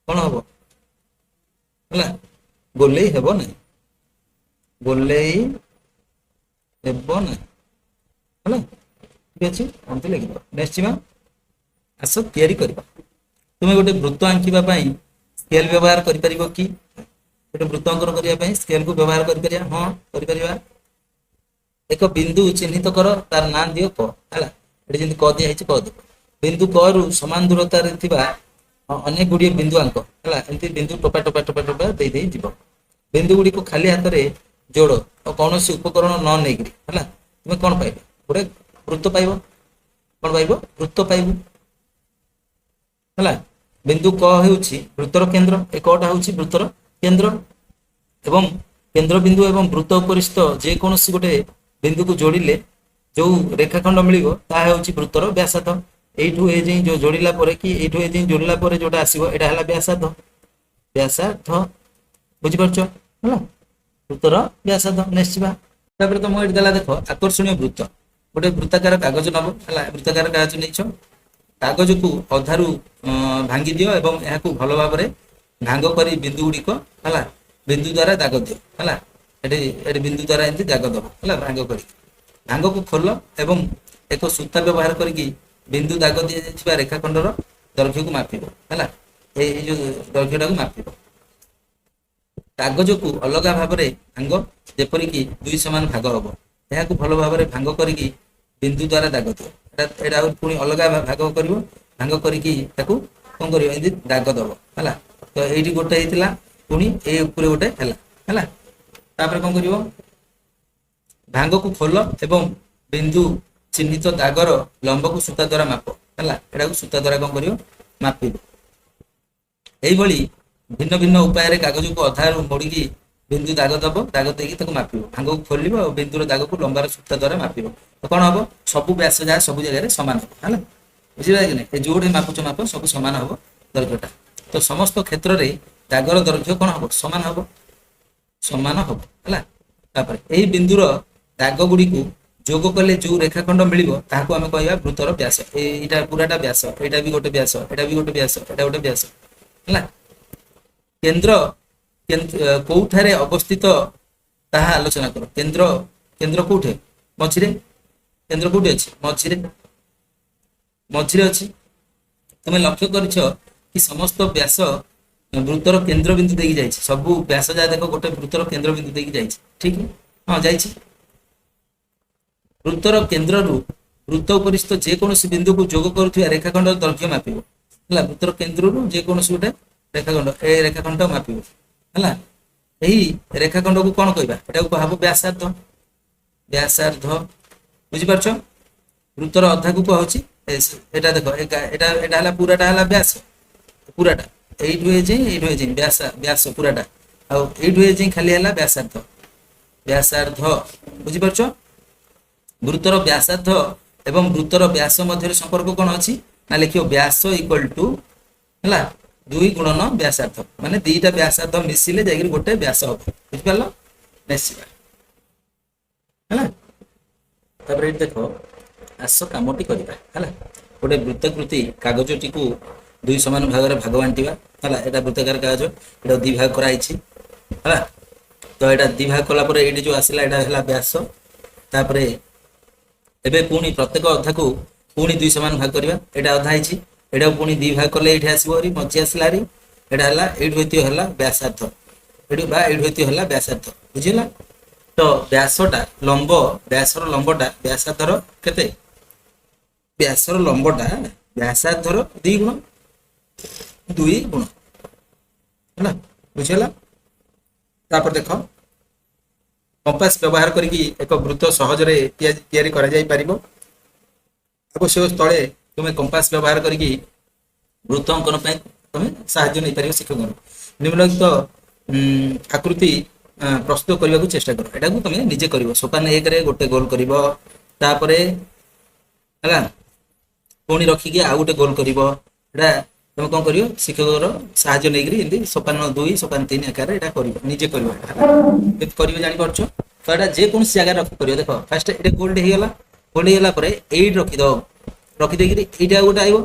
Speaker 1: କଣ ହବ? ହେଲା, ଗୋଲେଇ ହେବ ନାହିଁ। ଗୋଲେଇ ହେବ ନାହିଁ। ହେଲା, ଠିକ ଅଛି। ଏମିତି ଲେଖିବ। ନେକ୍ସଟ ଯିବା। ଆସ ତିଆରି କରିବା। ତୁମେ ଗୋଟେ ବୃତ୍ତ ଆଙ୍କିବା ପାଇଁ ସ୍କେଲ ବ୍ୟବହାର କରିପାରିବ କି? ଗୋଟେ ବୃତ୍ତ ଅଙ୍କନ କରିବା ପାଇଁ ସ୍କେଲକୁ ବ୍ୟବହାର କରିପାରିବା? ହଁ କରିପାରିବା। ଏକ ବିନ୍ଦୁ ଚିହ୍ନିତ କର, ତାର ନାଁ ଦିଅ କ। ହେଲା, ଏଠି ଯେମିତି କ ଦିଆହେଇଛି କ ଦିଅ। ବିନ୍ଦୁ କ ରୁ ସମାନ ଦୂରତାରେ ଥିବା ଅନେକ ଗୁଡ଼ିଏ ବିନ୍ଦୁ ଆଙ୍କ। ହେଲା, ଏମିତି ବିନ୍ଦୁ ଟୋପା ଟୋପା ଟୋପା ଟୋପା ଦେଇ ଦେଇ ଯିବ। ବିନ୍ଦୁ ଗୁଡ଼ିକୁ ଖାଲି ହାତରେ ଯୋଡ଼ ଆଉ କୌଣସି ଉପକରଣ ନ ନେଇକିରି। ହେଲା, ତୁମେ କଣ ପାଇବ? ଗୋଟେ ବୃତ୍ତ ପାଇବ। କଣ ପାଇବ? ବୃତ୍ତ ପାଇବ। ହେଲା, ବିନ୍ଦୁ କ ହେଉଛି ବୃତ୍ତର କେନ୍ଦ୍ର। ଏ କଟା ହେଉଛି ବୃତ୍ତର କେନ୍ଦ୍ର ଏବଂ କେନ୍ଦ୍ର ବିନ୍ଦୁ ଏବଂ ବୃତ୍ତ ଉପରିସ୍ଥ ଯେକୌଣସି ଗୋଟେ ବିନ୍ଦୁକୁ ଯୋଡ଼ିଲେ ଯୋଉ ରେଖାଖଣ୍ଡ ମିଳିବ ତାହା ହେଉଛି ବୃତ୍ତର ବ୍ୟାସାର୍ଦ୍ଧ। এইଠୁ ଏ ଯାଇ ଯୋଉ ଯୋଡ଼ିଲା ପରେ କି এইଠୁ ଏ ଯାଇ ଯୋଡ଼ିଲା ପରେ ଯୋଉଟା ଆସିବ ଏଟା ହେଲା ବ୍ୟାସାର୍ଦ୍ଧ। ବ୍ୟାସାର୍ଦ୍ଧ ବୁଝିପାରୁଛ? ହେଲା, ବୃତ୍ତର ବ୍ୟାସାର୍ଦ୍ଧ। ନେକ୍ସଟ ଯିବା। ତାପରେ ତମକୁ ଏଠି ଦେଲା ଦେଖ ଆକର୍ଷଣୀୟ ବୃତ୍ତ। ଗୋଟେ ବୃତ୍ତାକାର କାଗଜ ନବ। ହେଲା, ବୃତ୍ତାକାର କାଗଜ ନେଇଛ। କାଗଜକୁ ଅଧାରୁ ଭାଙ୍ଗି ଦିଅ ଏବଂ ଏହାକୁ ଭଲ ଭାବରେ ଭାଙ୍ଗ କରି ବିନ୍ଦୁ ଗୁଡ଼ିକ ହେଲା ବିନ୍ଦୁ ଦ୍ୱାରା ଦାଗ ଦିଅ। ହେଲା, ଏଠି ଏଠି ବିନ୍ଦୁ ଦ୍ୱାରା ଏମିତି ଦାଗ ଦବ। ହେଲା, ଭାଙ୍ଗ କରି ଭାଙ୍ଗକୁ ଖୋଲ ଏବଂ ଏକ ସୂତା ବ୍ୟବହାର କରିକି ବିନ୍ଦୁ ଦାଗ ଦିଆଯାଇଥିବା ରେଖାଖଣ୍ଡର ଦୈର୍ଘ୍ୟକୁ ମାପିବ। ହେଲା, ଏଇ ଯୋଉ ଦୈର୍ଘ୍ୟଟାକୁ ମାପିବ। କାଗଜକୁ ଅଲଗା ଭାବରେ ଭାଙ୍ଗ ଯେପରିକି ଦୁଇ ସମାନ ଭାଗ ହବ। ଏହାକୁ ଭଲ ଭାବରେ ଭାଙ୍ଗ କରିକି ବିନ୍ଦୁ ଦ୍ୱାରା ଦାଗ ଦିଅ। ଏଟା ଆଉ ପୁଣି ଅଲଗା ଭାଗ କରିବ। ଭାଙ୍ଗ କରିକି ତାକୁ କଣ କରିବ? ଏମିତି ଦାଗ ଦବ। ହେଲା, ତ ଏଇଠି ଗୋଟେ ହେଇଥିଲା, ପୁଣି ଏଇ ଉପରେ ଗୋଟେ ହେଲା। ହେଲା, ତାପରେ କଣ କରିବ? ଭାଙ୍ଗକୁ ଖୋଲ ଏବଂ ବିନ୍ଦୁ ଚିହ୍ନିତ ଦାଗର ଲମ୍ବକୁ ସୂତା ଦ୍ୱାରା ମାପ। ହେଲା, ଏଟାକୁ ସୂତା ଦ୍ୱାରା କଣ କରିବ? ମାପିବ। এইଭଳି ଭିନ୍ନ ଭିନ୍ନ ଉପାୟରେ କାଗଜକୁ ଅଧାରୁ ମୋଡ଼ିକି ବିନ୍ଦୁ ଦାଗ ଦବ। ଦାଗ ଦେଇକି ତାକୁ ମାପିବ। ଭାଙ୍ଗକୁ ଖୋଲିବ ଆଉ ବିନ୍ଦୁର ଦାଗକୁ ଲମ୍ବାର ସୂତା ଦ୍ୱାରା ମାପିବ। ତ କଣ ହବ? ସବୁ ବ୍ୟାସ ଯାହା ସବୁ ଜାଗାରେ ସମାନ ହବ। ହେଲା, ବୁଝିପାରିଲେ କି ନାହିଁ? ଏ ଯୋଉଠି ମାପୁଛ ମାପ ସବୁ ସମାନ ହବ ଦୈର୍ଘ୍ୟଟା। ତ ସମସ୍ତ କ୍ଷେତ୍ରରେ ଦାଗର ଦୈର୍ଘ୍ୟ କଣ ହବ? ସମାନ ହବ। ସମାନ ହବ। ହେଲା, ତାପରେ ଏହି ବିନ୍ଦୁର ଦାଗ ଗୁଡ଼ିକୁ ଯୋଗ କଲେ ଯୋଉ ରେଖାଖଣ୍ଡ ମିଳିବ ତାହାକୁ ଆମେ କହିବା ବୃତ୍ତର ବ୍ୟାସ। ଏଇଟା ପୁରାଟା ବ୍ୟାସ, ଏଇଟା ବି ଗୋଟେ ବ୍ୟାସ, ଏଇଟା ବି ଗୋଟେ ବ୍ୟାସ, ଏଇଟା ଗୋଟେ ବ୍ୟାସ। ହେଲା, କେନ୍ଦ୍ର କୋଉଠାରେ ଅବସ୍ଥିତ ତାହା ଆଲୋଚନା କର। କେନ୍ଦ୍ର କେନ୍ଦ୍ର କୋଉଠି? ମଝିରେ। କେନ୍ଦ୍ର କୋଉଠି ଅଛି? ମଝିରେ। ମଝିରେ ଅଛି। ତୁମେ ଲକ୍ଷ୍ୟ କରିଛ କି ସମସ୍ତ ବ୍ୟାସ ବୃତ୍ତର କେନ୍ଦ୍ର ବିନ୍ଦୁ ଦେଇକି ଯାଇଛି। ସବୁ ବ୍ୟାସ ଯାହା ଦେଖ ଗୋଟେ ବୃତ୍ତର କେନ୍ଦ୍ର ବିନ୍ଦୁ ଦେଇକି ଯାଇଛି। ଠିକ? ହଁ ଯାଇଛି। ବୃତ୍ତର କେନ୍ଦ୍ରରୁ ବୃତ୍ତ ଉପରିସ୍ଥ ଯେକୌଣସି ବିନ୍ଦୁକୁ ଯୋଗ କରୁଥିବା ରେଖାଖଣ୍ଡର ଦୈର୍ଘ୍ୟ ମାପିବ। ହେଲା, ବୃତ୍ତର କେନ୍ଦ୍ରରୁ ଯେକୌଣସି ଗୋଟେ ରେଖାଖଣ୍ଡ ଏ ରେଖାଖଣ୍ଡ ମାପିବ। ହେଲା, ଏହି ରେଖାଖଣ୍ଡକୁ କଣ କହିବା? ଏଟାକୁ କୁହାହବ ବ୍ୟାସାର୍ଦ୍ଧ। ବ୍ୟାସାର୍ଦ୍ଧ ବୁଝିପାରୁଛ? ବୃତ୍ତର ଅଧାକୁ କୁହାହଉଛି ଏଟା ଦେଖ ଏଟା ଏଟା ହେଲା ପୁରାଟା ହେଲା ବ୍ୟାସ। ପୁରାଟା এইଠୁ ଏ ଯାଏଁ ବ୍ୟାସ ପୁରାଟା ଆଉ এইଠୁ ଏ ଯାଏଁ ଖାଲି ହେଲା ବ୍ୟାସାର୍ଧ ବୁଝିପାରୁଛ। ବୃତ୍ତର ବ୍ୟାସାର୍ଧ ଏବଂ ବୃତ୍ତର ବ୍ୟାସ ମଧ୍ୟରେ ସମ୍ପର୍କ କଣ ଅଛି ନା ଲେଖିବ ବ୍ୟାସ ଇକ୍ୱାଲ ଟୁ ହେଲା 2 ଗୁଣନ ବ୍ୟାସାର୍ଧ ମାନେ ଦିଟା ବ୍ୟାସାର୍ଧ ମିଶିଲେ ଯାଇକି ଗୋଟେ ବ୍ୟାସ ହବ ବୁଝିପାରିଲ ନିଶ୍ଚିତ ହେଲା। ତାପରେ ଏଠି ଦେଖ ଆସ କାମଟି କରିବା ହେଲା। ଗୋଟେ ବୃତ୍ତାକୃତି କାଗଜଟିକୁ 2 ସମାନ ଭାଗରେ ଭାଗ ବାଣ୍ଟିବା ହେଲା। ଏଟା ବୃତ୍ତାକାର କାଗଜ ଏଟା 2 ଭାଗ କରାଯାଇଛି ହେଲା। ତ ଏଟା 2 ଭାଗ କଲା ପରେ ଏଠି ଯୋଉ ଆସିଲା ଏଟା ହେଲା ବ୍ୟାସ। ତାପରେ ଏବେ ପୁଣି ପ୍ରତ୍ୟେକ ଅଧାକୁ ପୁଣି 2 ସମାନ ଭାଗ କରିବା। ଏଟା ଅଧା ହେଇଛି ଏଟା ପୁଣି 2 ଭାଗ କଲେ ଏଠି ଆସିବ ହରି ମଝି ଆସିଲା ହରି ଏଟା ହେଲା ଏଇଠୁ ଏତିକ ହେଲା ବ୍ୟାସାର୍ଧ ଏଠୁ ବା ଏଇଠୁ ଏତିକ ହେଲା ବ୍ୟାସାର୍ଧ ବୁଝିଲା। ତ ବ୍ୟାସର ଲମ୍ବଟା ବ୍ୟାସାର୍ଧର କେତେ ବ୍ୟାସର ଲମ୍ବଟା ବ୍ୟାସାର୍ଧର 2 ଗୁଣ ହେଲା ବୁଝିଲା। ତାପରେ ଦେଖ କମ୍ପାସ ବ୍ୟବହାର କରିକି ଏକ ବୃତ୍ତ ସହଜରେ ତିଆରି କରାଯାଇ ପାରିବ। ଆବଶ୍ୟକ ସ୍ଥଳେ ତୁମେ କମ୍ପାସ ବ୍ୟବହାର କରିକି ବୃତ୍ତ ଅଙ୍କନ ପାଇଁ ତୁମେ ସାହାଯ୍ୟ ନେଇପାରିବ ଶିକ୍ଷକଙ୍କର। ନିମ୍ନଲିଖିତ ଆକୃତି ପ୍ରସ୍ତୁତ କରିବାକୁ ଚେଷ୍ଟା କର। ଏଟାକୁ ତୁମେ ନିଜେ କରିବ। ସୋପାନ 1ରେ ଗୋଟେ ଗୋଲ କରିବ ତାପରେ ହେଲା ପୁଣି ରଖିକି ଆଉ ଗୋଟେ ଗୋଲ କରିବ। ଏଟା ତମେ କଣ କରିବ ଶିକ୍ଷକର ସାହାଯ୍ୟ ନେଇକରି ଏମିତି ସୋପାନ 2 ସୋପାନ 3 ଆକାରରେ ଏଟା କରିବ ନିଜେ କରିବ କେମିତି କରିବ ଜାଣିପାରୁଛ। ତ ଏଟା ଯେକୌଣସି ଜାଗାରେ ରଖି କରିବ। ଦେଖ ଫାଷ୍ଟ ଏଟା ଗୋଲ୍ଡ ହେଇଗଲା ପରେ ଏଇଠି ରଖିଦବ ରଖିଦେଇକିରି ଏଇଟା ଗୋଟେ ଆଇବ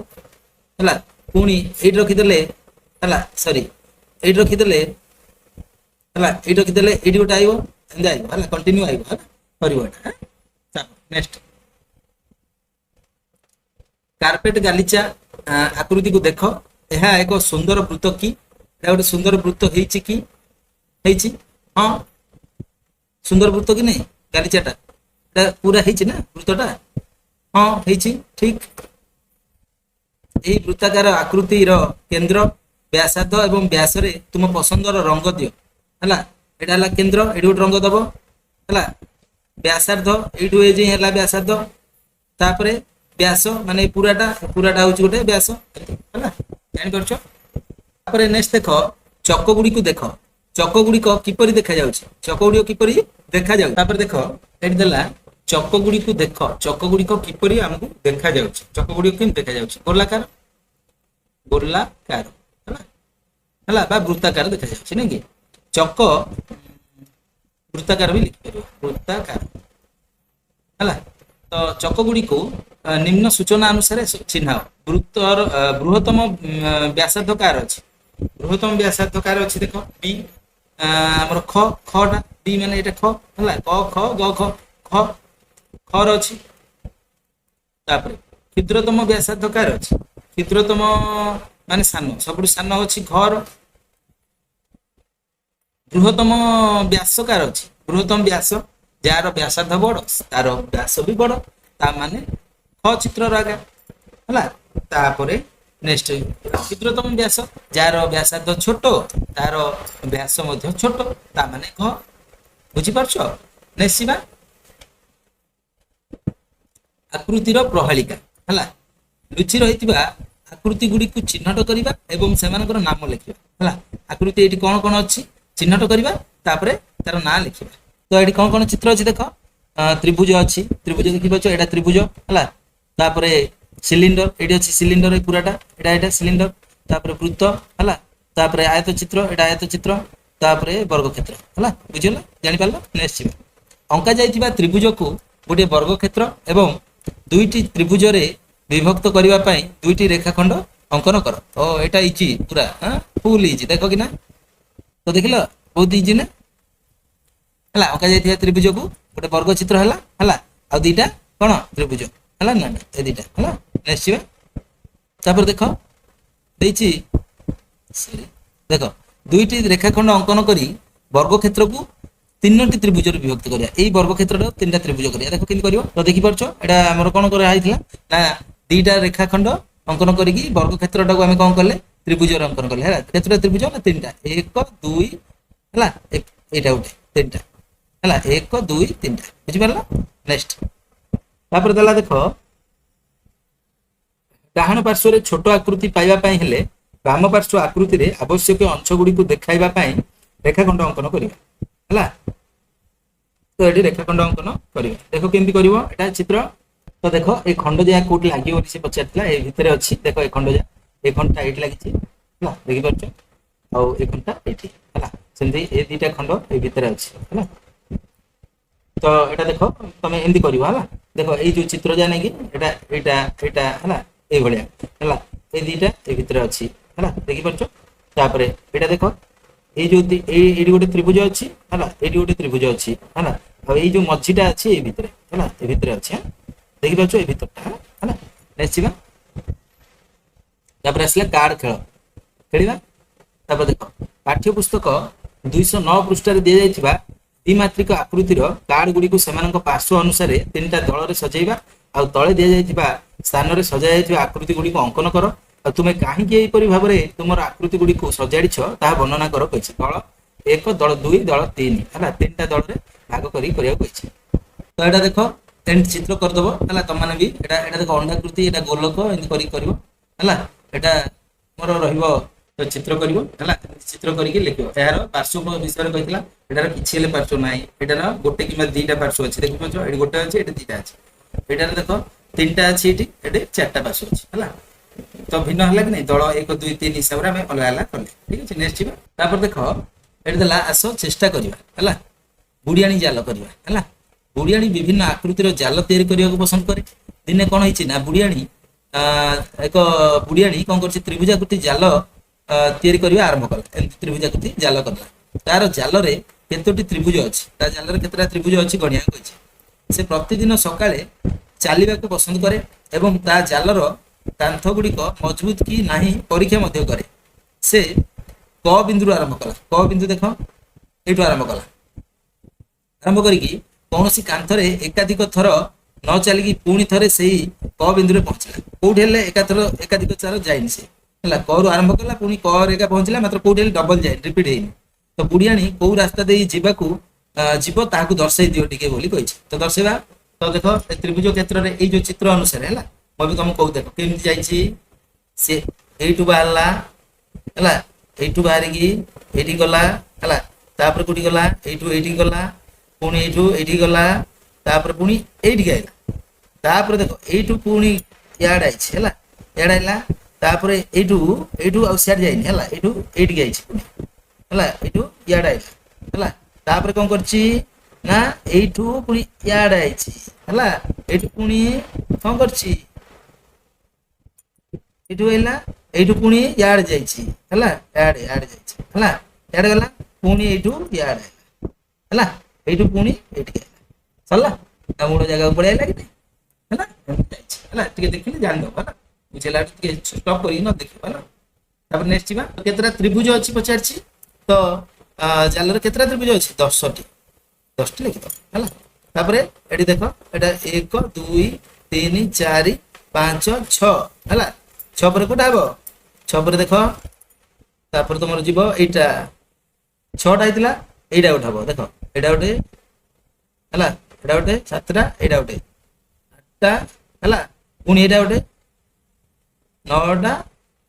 Speaker 1: ହେଲା। ପୁଣି ଏଇଠି ରଖିଦେଲେ ହେଲା ସରି ଏଇଠି ରଖିଦେଲେ ହେଲା ଏଇଠି ରଖିଦେଲେ ଏଇଠି ଗୋଟେ ଆଇବ ଏମିତି ଆଇବ ହେଲା କଣ୍ଟିନ୍ୟୁ ଆଇବ ହେଲା କରିବ ଏଟା। ନେକ୍ସଟ କାର୍ପେଟ ଗାଲିଚା ଆକୃତିକୁ ଦେଖ। ଏହା ଏକ ସୁନ୍ଦର ବୃତ୍ତ କି ଏହା ଗୋଟେ ସୁନ୍ଦର ବୃତ୍ତ ହେଇଛି କି ହେଇଛି ହଁ ସୁନ୍ଦର ବୃତ୍ତ କି ନାହିଁ ଗାଲିଚାଟା এটা পুরা ହେଇଛି ନା ବୃତ୍ତଟା ହଁ ହେଇଛି ଠିକ। ଏହି ବୃତ୍ତାକାର ଆକୃତିର କେନ୍ଦ୍ର ବ୍ୟାସାର୍ଧ ଏବଂ ବ୍ୟାସରେ ତୁମ ପସନ୍ଦର ରଙ୍ଗ ଦିଅ ହେଲା। ଏଟା ହେଲା କେନ୍ଦ୍ର ଏଠି ଗୋଟେ ରଙ୍ଗ ଦବ ହେଲା। ବ୍ୟାସାର୍ଧ ଏଇଠୁ ଏ ଯାଏଁ ହେଲା ବ୍ୟାସାର୍ଧ ତାପରେ ବ୍ୟାସ ମାନେ ପୁରାଟା ହଉଛି ଗୋଟେ ବ୍ୟାସ ହେଲା ଜାଣିପାରୁଛ। ତାପରେ ନେକ୍ସଟ ଦେଖ ଚକ ଗୁଡ଼ିକୁ ଦେଖ। ଚକ ଗୁଡ଼ିକ କିପରି ଦେଖାଯାଉଛି ତାପରେ ଦେଖ ଏଠି ଦେଲା ଚକ ଗୁଡ଼ିକୁ ଦେଖ। ଚକ ଗୁଡ଼ିକ କିପରି ଆମକୁ ଦେଖାଯାଉଛି ଚକ ଗୁଡ଼ିକ କେମିତି ଦେଖାଯାଉଛି ଗୋଲାକାର ହେଲା ବା ବୃତ୍ତାକାର ଦେଖାଯାଉଛି ନାଇଁ କି। ଚକ ବୃତ୍ତାକାର ବି ଲେଖିପାରିବ ବୃତ୍ତାକାର ହେଲା। ତ ଚକ ଗୁଡ଼ିକୁ ନିମ୍ନ ସୂଚନା ଅନୁସାରେ ଚିହ୍ନାଅ। ବୃହତ୍ତମ ବ୍ୟାସାର୍ଧ କାହାର ଅଛି ବୃହତ୍ତମ ବ୍ୟାସାର୍ଧ କାହାର ଅଛି ଦେଖ ବି ଆମର ଖଟା ବି ମାନେ ଏଇଟା ଖ ହେଲା କ ଖ ଗ ଖ ଖ ଖର ଅଛି। ତାପରେ କ୍ଷୁଦ୍ରତମ ବ୍ୟାସାର୍ଧ କାହାର ଅଛି କ୍ଷୁଦ୍ରତମ ମାନେ ସାନ ସବୁଠୁ ସାନ ଅଛି ଘର। ବୃହତ୍ତମ ବ୍ୟାସ କାହାର ଅଛି ବୃହତ୍ତମ ବ୍ୟାସ ଯାହାର ବ୍ୟାସାର୍ଧ ବଡ ତାର ବ୍ୟାସ ବି ବଡ ତା ମାନେ ଖ ଚିତ୍ରର ଆଗା ହେଲା। ତାପରେ ନେକ୍ସଟ କ୍ଷୁଦ୍ରତମ ବ୍ୟାସ ଯାହାର ବ୍ୟାସାର୍ଧ ଛୋଟ ତାର ବ୍ୟାସ ମଧ୍ୟ ଛୋଟ ତା ମାନେ ଘ ବୁଝିପାରୁଛ। ନେସିବା ଆକୃତିର ପ୍ରହେଳିକା ହେଲା। ଲୁଚି ରହିଥିବା ଆକୃତି ଗୁଡ଼ିକୁ ଚିହ୍ନଟ କରିବା ଏବଂ ସେମାନଙ୍କର ନାମ ଲେଖିବା ହେଲା। ଆକୃତି ଏଠି କଣ କଣ ଅଛି ଚିହ୍ନଟ କରିବା ତାପରେ ତାର ନାଁ ଲେଖିବା। ତ ଏଠି କଣ କଣ ଚିତ୍ର ଅଛି ଦେଖ ତ୍ରିଭୁଜ ଅଛି ତ୍ରିଭୁଜ ଦେଖିପାରୁଛ ଏଇଟା ତ୍ରିଭୁଜ ହେଲା। ତାପରେ ସିଲିଣ୍ଡର ଏଇଠି ଅଛି ସିଲିଣ୍ଡର ଏଇ ପୁରାଟା ଏଇଟା ସିଲିଣ୍ଡର। ତାପରେ ବୃତ୍ତ ହେଲା। ତାପରେ ଆୟତ ଚିତ୍ର ଏଇଟା ଆୟତ ଚିତ୍ର ତାପରେ ବର୍ଗକ୍ଷେତ୍ର ହେଲା ବୁଝିଗଲା ଜାଣିପାରିଲ। ନେକ୍ସଟ ଯିବା ଅଙ୍କା ଯାଇଥିବା ତ୍ରିଭୁଜକୁ ଗୋଟିଏ ବର୍ଗକ୍ଷେତ୍ର ଏବଂ 2ଟି ତ୍ରିଭୁଜରେ ବିଭକ୍ତ କରିବା ପାଇଁ 2ଟି ରେଖାଖଣ୍ଡ ଅଙ୍କନ କର। ଓ ଏଇଟା ଇଜି ପୁରା ଫୁଲ ଇଜି ଦେଖ କି ନା ତ ଦେଖିଲ ବହୁତ ଇଜି ନା ହେଲା। ଅଙ୍କା ଯାଇଥିବା ତ୍ରିଭୁଜକୁ ଗୋଟେ ବର୍ଗ ଚିତ୍ର ହେଲା ଆଉ 2ଟା କଣ ତ୍ରିଭୁଜ ହେଲା ନା ଏ 2ଟା ହେଲା। ନେକ୍ସଟ ଯିବା ତାପରେ ଦେଖ ଦେଇଛି ଦେଖ 2ଟି ରେଖାଖଣ୍ଡ ଅଙ୍କନ କରି ବର୍ଗକ୍ଷେତ୍ରକୁ 3ଟି ତ୍ରିଭୁଜରେ ବିଭକ୍ତ କରିବା। ଏଇ ବର୍ଗକ୍ଷେତ୍ରର 3ଟା ତ୍ରିଭୁଜ କରିବା ଦେଖ କେମିତି କରିବ ତ ଦେଖିପାରୁଛ। ଏଟା ଆମର କଣ କରା ହେଇଥିଲା ନା 2ଟା ରେଖାଖଣ୍ଡ ଅଙ୍କନ କରିକି ବର୍ଗକ୍ଷେତ୍ରଟାକୁ ଆମେ କଣ କଲେ ତ୍ରିଭୁଜରେ ଅଙ୍କନ କଲେ ହେଲା। କେତେଟା ତ୍ରିଭୁଜ ନା 3ଟା 1 2 ହେଲା ଏଇଟା ଗୋଟେ 3ଟା ହେଲା 1 2 3ଟା ବୁଝିପାରିଲ। ନେକ୍ସଟ ତାପରେ ଦେଲା ଦେଖ ଡାହାଣ ପାର୍ଶ୍ୱରେ ଛୋଟ ଆକୃତି ପାଇବା ପାଇଁ ହେଲେ ବାମ ପାର୍ଶ୍ୱ ଆକୃତିରେ ଆବଶ୍ୟକ ଅଂଶ ଗୁଡ଼ିକୁ ଦେଖାଇବା ପାଇଁ ରେଖାଖଣ୍ଡ ଅଙ୍କନ କରିବା ହେଲା। ତ ଏଠି ରେଖାଖଣ୍ଡ ଅଙ୍କନ କରିବା। ଦେଖ କେମିତି କରିବ ଏଟା ଚିତ୍ର। ତ ଦେଖ এই ଖଣ୍ଡ ଯାହା କୋଉଠି ଲାଗିବ ବୋଲି ସେ ପଚାରିଥିଲା, এই ଭିତରେ ଅଛି। ଦେଖ এই ଖଣ୍ଡ ଯା, এই ଖଣ୍ଡଟା ଏଇଠି ଲାଗିଛି ହେଲା, ଦେଖିପାରୁଛ। ଆଉ এই ଖଣ୍ଡଟା ଏଇଠି ହେଲା, ସେମିତି এই ଦିଟା ଖଣ୍ଡ এই ଭିତରେ ଅଛି ହେଲା। ତ ଏଟା ଦେଖ ତମେ ଏମିତି କରିବ ହେଲା। ଦେଖ এই ଯୋଉ ଚିତ୍ର ଯା ନାଇଁ କି ଏଟା ଏଇଟା ଏଇଟା ହେଲା, এই ଭଳିଆ ହେଲା। এই ଦିଟା এই ଭିତରେ ଅଛି ହେଲା, ଦେଖିପାରୁଛ। ତାପରେ ଏଇଟା ଦେଖ এই ଯୋଉ ଏଇଠି ଗୋଟେ ତ୍ରିଭୁଜ ଅଛି ହେଲା, ଏଇଠି ଗୋଟେ ତ୍ରିଭୁଜ ଅଛି ହେଲା। ଆଉ এই ଯୋଉ ମଝିଟା ଅଛି এই ଭିତରେ ହେଲା, এই ଭିତରେ ଅଛି ଦେଖିପାରୁଛ এই ଭିତରଟା ହେଲା। ନେକ୍ସଟ ଯିବା। ତାପରେ ଆସିଲା କାର୍ଡ ଖେଳ ଖେଳିବା। ତାପରେ ଦେଖ ପାଠ୍ୟପୁସ୍ତକ 209 ପୃଷ୍ଠାରେ ଦିଆଯାଇଥିବା ଦ୍ୱିମାତ୍ରିକ ଆକୃତିର କାର୍ଡ ଗୁଡ଼ିକୁ ସେମାନଙ୍କ ପାର୍ଶ୍ୱ ଅନୁସାରେ 3ଟା ଦଳରେ ସଜେଇବା। ଆଉ ତଳେ ଦିଆଯାଇଥିବା ସ୍ଥାନରେ ସଜାଯାଇଥିବା ଆକୃତି ଗୁଡ଼ିକୁ ଅଙ୍କନ କର। ଆଉ ତୁମେ କାହିଁକି ଏହିପରି ଭାବରେ ତୁମର ଆକୃତି ଗୁଡ଼ିକୁ ସଜାଡ଼ିଛ ତାହା ବର୍ଣ୍ଣନା କର କହିଛି। ଦଳ 1, ଦଳ 2, ଦଳ 3 ହେଲା, 3ଟା ଦଳରେ ଭାଗ କରି କରିବାକୁ କହିଛି। ତ ଏଇଟା ଦେଖ ଏମିତି ଚିତ୍ର କରିଦବ ହେଲା। ତମାନେ ବି ଏଟା ଏଟା ଦେଖ ଅଣ୍ଡାକୃତି, ଏଟା ଗୋଲକ ଏମିତି କରି କରିବ ହେଲା। ଏଟା ମୋର ରହିବ ଚିତ୍ର କରିବ ହେଲା। ଚିତ୍ର କରିକି ଲେଖିବ। ଏହାର ପାର୍ଶ୍ୱ ବିଷୟରେ କହିଥିଲା, ଏଟାର କିଛି ହେଲେ ପାର୍ଶ୍ୱ ନାହିଁ। ଏଟାର ଗୋଟେ କିମ୍ବା ଦିଟା ପାର୍ଶ୍ୱ ଅଛି, ଦେଖିପାରୁଛ। ଏଠି ଗୋଟେ ଅଛି, ଏଠି ଦିଟା ଅଛି। ଏଟାରେ ଦେଖ 3ଟା ଅଛି, ଏଠି 4ଟା ପାର୍ଶ୍ୱ ଅଛି ହେଲା। ତ ଭିନ୍ନ ହେଲା କି ନାଇଁ, ଦଳ 1, 2, 3 ହିସାବରେ ଆମେ ଅଲଗା ଅଲଗା କଲେ। ଠିକ ଅଛି, ନେକ୍ସଟ ଯିବା। ତାପରେ ଦେଖ ଏଠି ଦେଲା ଆସ ଚେଷ୍ଟା କରିବା ହେଲା। ବୁଢିଆଣୀ ଜାଲ କରିବା ହେଲା। ବୁଢିଆଣୀ ବିଭିନ୍ନ ଆକୃତିର ଜାଲ ତିଆରି କରିବାକୁ ପସନ୍ଦ କରେ। ଦିନେ କଣ ହେଇଛି ନା ବୁଢିଆଣୀ ଏକ ବୁଢିଆଣୀ କଣ କରୁଛି, ତ୍ରିଭୁଜାକୃତି ଜାଲ ତିଆରି କରିବା ଆରମ୍ଭ କଲା। ଏମିତି ତ୍ରିଭୁଜାକୃତି ଜାଲ କଲା। ତାର ଜାଲରେ କେତୋଟି ତ୍ରିଭୁଜ ଅଛି, ତା ଜାଲରେ କେତେଟା ତ୍ରିଭୁଜ ଅଛି ଗଣିବାକୁ କହିଛି। ସେ ପ୍ରତିଦିନ ସକାଳେ ଚାଲିବାକୁ ପସନ୍ଦ କରେ ଏବଂ ତା ଜାଲର କାନ୍ଥ ଗୁଡ଼ିକ ମଜବୁତ କି ନାହିଁ ପରୀକ୍ଷା ମଧ୍ୟ କରେ। ସେ କ ବିନ୍ଦୁରୁ ଆରମ୍ଭ କଲା। କ ବିନ୍ଦୁ ଦେଖ ଏଇଠୁ ଆରମ୍ଭ କଲା। ଆରମ୍ଭ କରିକି କୌଣସି କାନ୍ଥରେ ଏକାଧିକ ଥର ନ ଚାଲିକି ପୁଣି ଥରେ ସେଇ କ ବିନ୍ଦୁରେ ପହଞ୍ଚିଲା। କୋଉଠି ହେଲେ ଏକାଧିକ ଥର ଯାଇନି ସେ ହେଲା। କରୁ ଆରମ୍ଭ କଲା, ପୁଣି କ ରେ ଏକା ପହଞ୍ଚିଲା, ମାତ୍ର କୋଉଠି ହେଲେ ଡବଲ ଯାଇନି, ରିପିଟ ହେଇନି। ତ ବୁଢିଆଣୀ କୋଉ ରାସ୍ତା ଦେଇ ଯିବ ତାହାକୁ ଦର୍ଶାଇ ଦିଅ ଟିକେ ବୋଲି କହିଛି। ତ ଦର୍ଶେଇବା। ତ ଦେଖ ତ୍ରିଭୁଜ କ୍ଷେତ୍ରରେ ଏଇ ଯୋଉ ଚିତ୍ର ଅନୁସାରେ ହେଲା, ମୁଁ ବି ତମକୁ କହୁ ଦେଖ କେମିତି ଯାଇଛି। ସେ ଏଇଠୁ ବାହାରିଲା ହେଲା, ଏଇଠୁ ବାହାରିକି ଏଇଠି ଗଲା ହେଲା। ତାପରେ କୋଉଠି ଗଲା, ଏଇଠୁ ଏଇଠି ଗଲା, ପୁଣି ଏଇଠୁ ଏଇଠି ଗଲା, ତାପରେ ପୁଣି ଏଇଠିକି ଆଇଲା। ତାପରେ ଦେଖ ଏଇଠୁ ପୁଣି ଇଆଡେ ଆଇଛି ହେଲା, ଇଆଡେ ଆଇଲା। ତାପରେ ଏଇଠୁ ଆଉ ସିଆଡେ ଯାଇନି ହେଲା, ଏଇଠୁ ଏଇଠିକି ଆଇଛି ପୁଣି ହେଲା, ଏଇଠୁ ଇଆଡେ ଆଇଲା ହେଲା। ତାପରେ କଣ କରିଛି ନା ଏଇଠୁ ପୁଣି ଇଆଡେ ଆଇଛି ହେଲା। ଏଇଠୁ ପୁଣି କଣ କରିଛି, ଏଇଠୁ ଆଇଲା, ଏଇଠୁ ପୁଣି ଇଆଡେ ଯାଇଛି ହେଲା, ଇଆଡେ ଯାଇଛି ହେଲା, ଇଆଡେ ଗଲା, ପୁଣି ଏଇଠୁ ଇଆଡେ ହେଲା, ଏଇଠୁ ପୁଣି ଏଇଠିକି ଆଇଲା। ସରିଲା। ତା ମୂଳ ଜାଗାକୁ ପଳେଇ ଆଇଲା କି ନାଇଁ ହେଲା, ଏମିତି ଯାଇଛି ହେଲା। ଟିକେ ଦେଖିଲେ ଜାଣିଦବ ହେଲା, ବୁଝିଲା ଟିକେ ଷ୍ଟପ୍ କରିକି ନ ଦେଖିବ ହେଲା। ତାପରେ ନେକ୍ସଟ ଯିବା। କେତେଟା ତ୍ରିଭୁଜ ଅଛି ପଚାରିଛି। ତ ଜାଲରେ କେତେଟା ତ୍ରିଭୁଜ ଅଛି, 10ଟି। 10ଟି ଲେଖିଦବ ହେଲା। ତାପରେ ଏଠି ଦେଖ ଏଟା 1, 2, 3, 4, 5, 6 ହେଲା। 6 ପରେ କୋଉଟା ହବ, 6 ପରେ ଦେଖ ତାପରେ ତମର ଯିବ ଏଇଟା 6ଟା ହେଇଥିଲା, ଏଇଟା ଗୋଟେ ହବ। ଦେଖ ଏଇଟା ଗୋଟେ ହେଲା, ଏଇଟା ଗୋଟେ 7ଟା, ଏଇଟା ଗୋଟେ 8ଟା ହେଲା, ପୁଣି ଏଇଟା ଗୋଟେ 9ଟା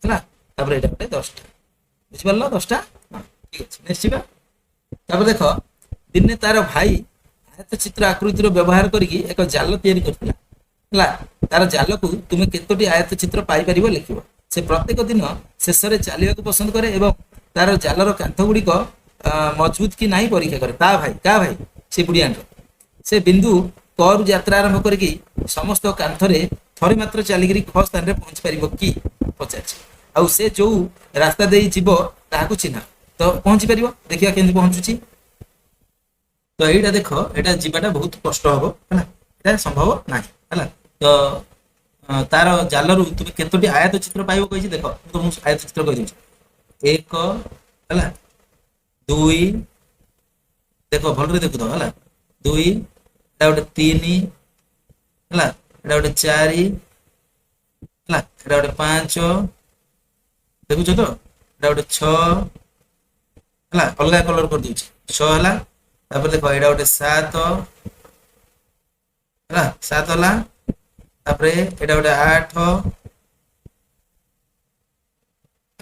Speaker 1: ହେଲା, ତାପରେ ଏଇଟା ଗୋଟେ 10ଟା। ବୁଝିପାରିଲ 10ଟା? ଠିକ ଅଛି, ନେକ୍ସଟ ଯିବା। ତାପରେ ଦେଖ ଦିନେ ତାର ଭାଇ ଆୟତ ଚିତ୍ର ଆକୃତିର ବ୍ୟବହାର କରିକି ଏକ ଜାଲ ତିଆରି କରିଥିଲା ହେଲା। ତାର ଜାଲକୁ ତୁମେ କେତୋଟି ଆୟତ ଚିତ୍ର ପାଇପାରିବ ଲେଖିବ। ସେ ପ୍ରତ୍ୟେକ ଦିନ ଶେଷରେ ଚାଲିବାକୁ ପସନ୍ଦ କରେ ଏବଂ ତାର ଜାଲର କାନ୍ଥ ଗୁଡ଼ିକ ମଜବୁତ କି ନାହିଁ ପରୀକ୍ଷା କରେ। ତା ଭାଇ, କାହା ଭାଇ, ସେ ବୁଢିଆଣୀର। ସେ ବିନ୍ଦୁ କରୁ ଯାତ୍ରା ଆରମ୍ଭ କରିକି ସମସ୍ତ କାନ୍ଥରେ ଥରେ ମାତ୍ର ଚାଲିକିରି ଖ ସ୍ଥାନରେ ପହଞ୍ଚି ପାରିବ କି ପଚାରିଛି। ଆଉ ସେ ଯୋଉ ରାସ୍ତା ଦେଇ ଯିବ ତାହାକୁ ଚିହ୍ନା। ତ ପହଞ୍ଚି ପାରିବ, ଦେଖିବା କେମିତି ପହଞ୍ଚୁଛି। ତ ଏଇଟା ଦେଖ, ଏଇଟା ଯିବାଟା ବହୁତ କଷ୍ଟ ହବ ହେଲା, ଏଇଟା ସମ୍ଭବ ନାହିଁ ହେଲା। ତ ତାର ଜାଲରୁ ତୁମେ କେତୋଟି ଆୟତ ଚିତ୍ର ପାଇବ କହିଛି। ଦେଖ ମୁଁ ତମକୁ ଆୟତ ଚିତ୍ର କହିଦେଉଛି। 1 ହେଲା, 2 ଦେଖ ଭଲରେ ଦେଖୁଥାଅ ହେଲା, 2 ଏଟା ଗୋଟେ 3 ହେଲା, ଏଟା ଗୋଟେ 4 ହେଲା, ଏଟା ଗୋଟେ 5 ଦେଖୁଛ ତ, ଏଟା ଗୋଟେ 6 ହେଲା, ଅଲଗା କଲର କରିଦଉଛି 6 ହେଲା। ତାପରେ ଦେଖ ଏଇଟା ଗୋଟେ 7 ହେଲା, 7 ହେଲା। ତାପରେ ଏଇଟା ଗୋଟେ 8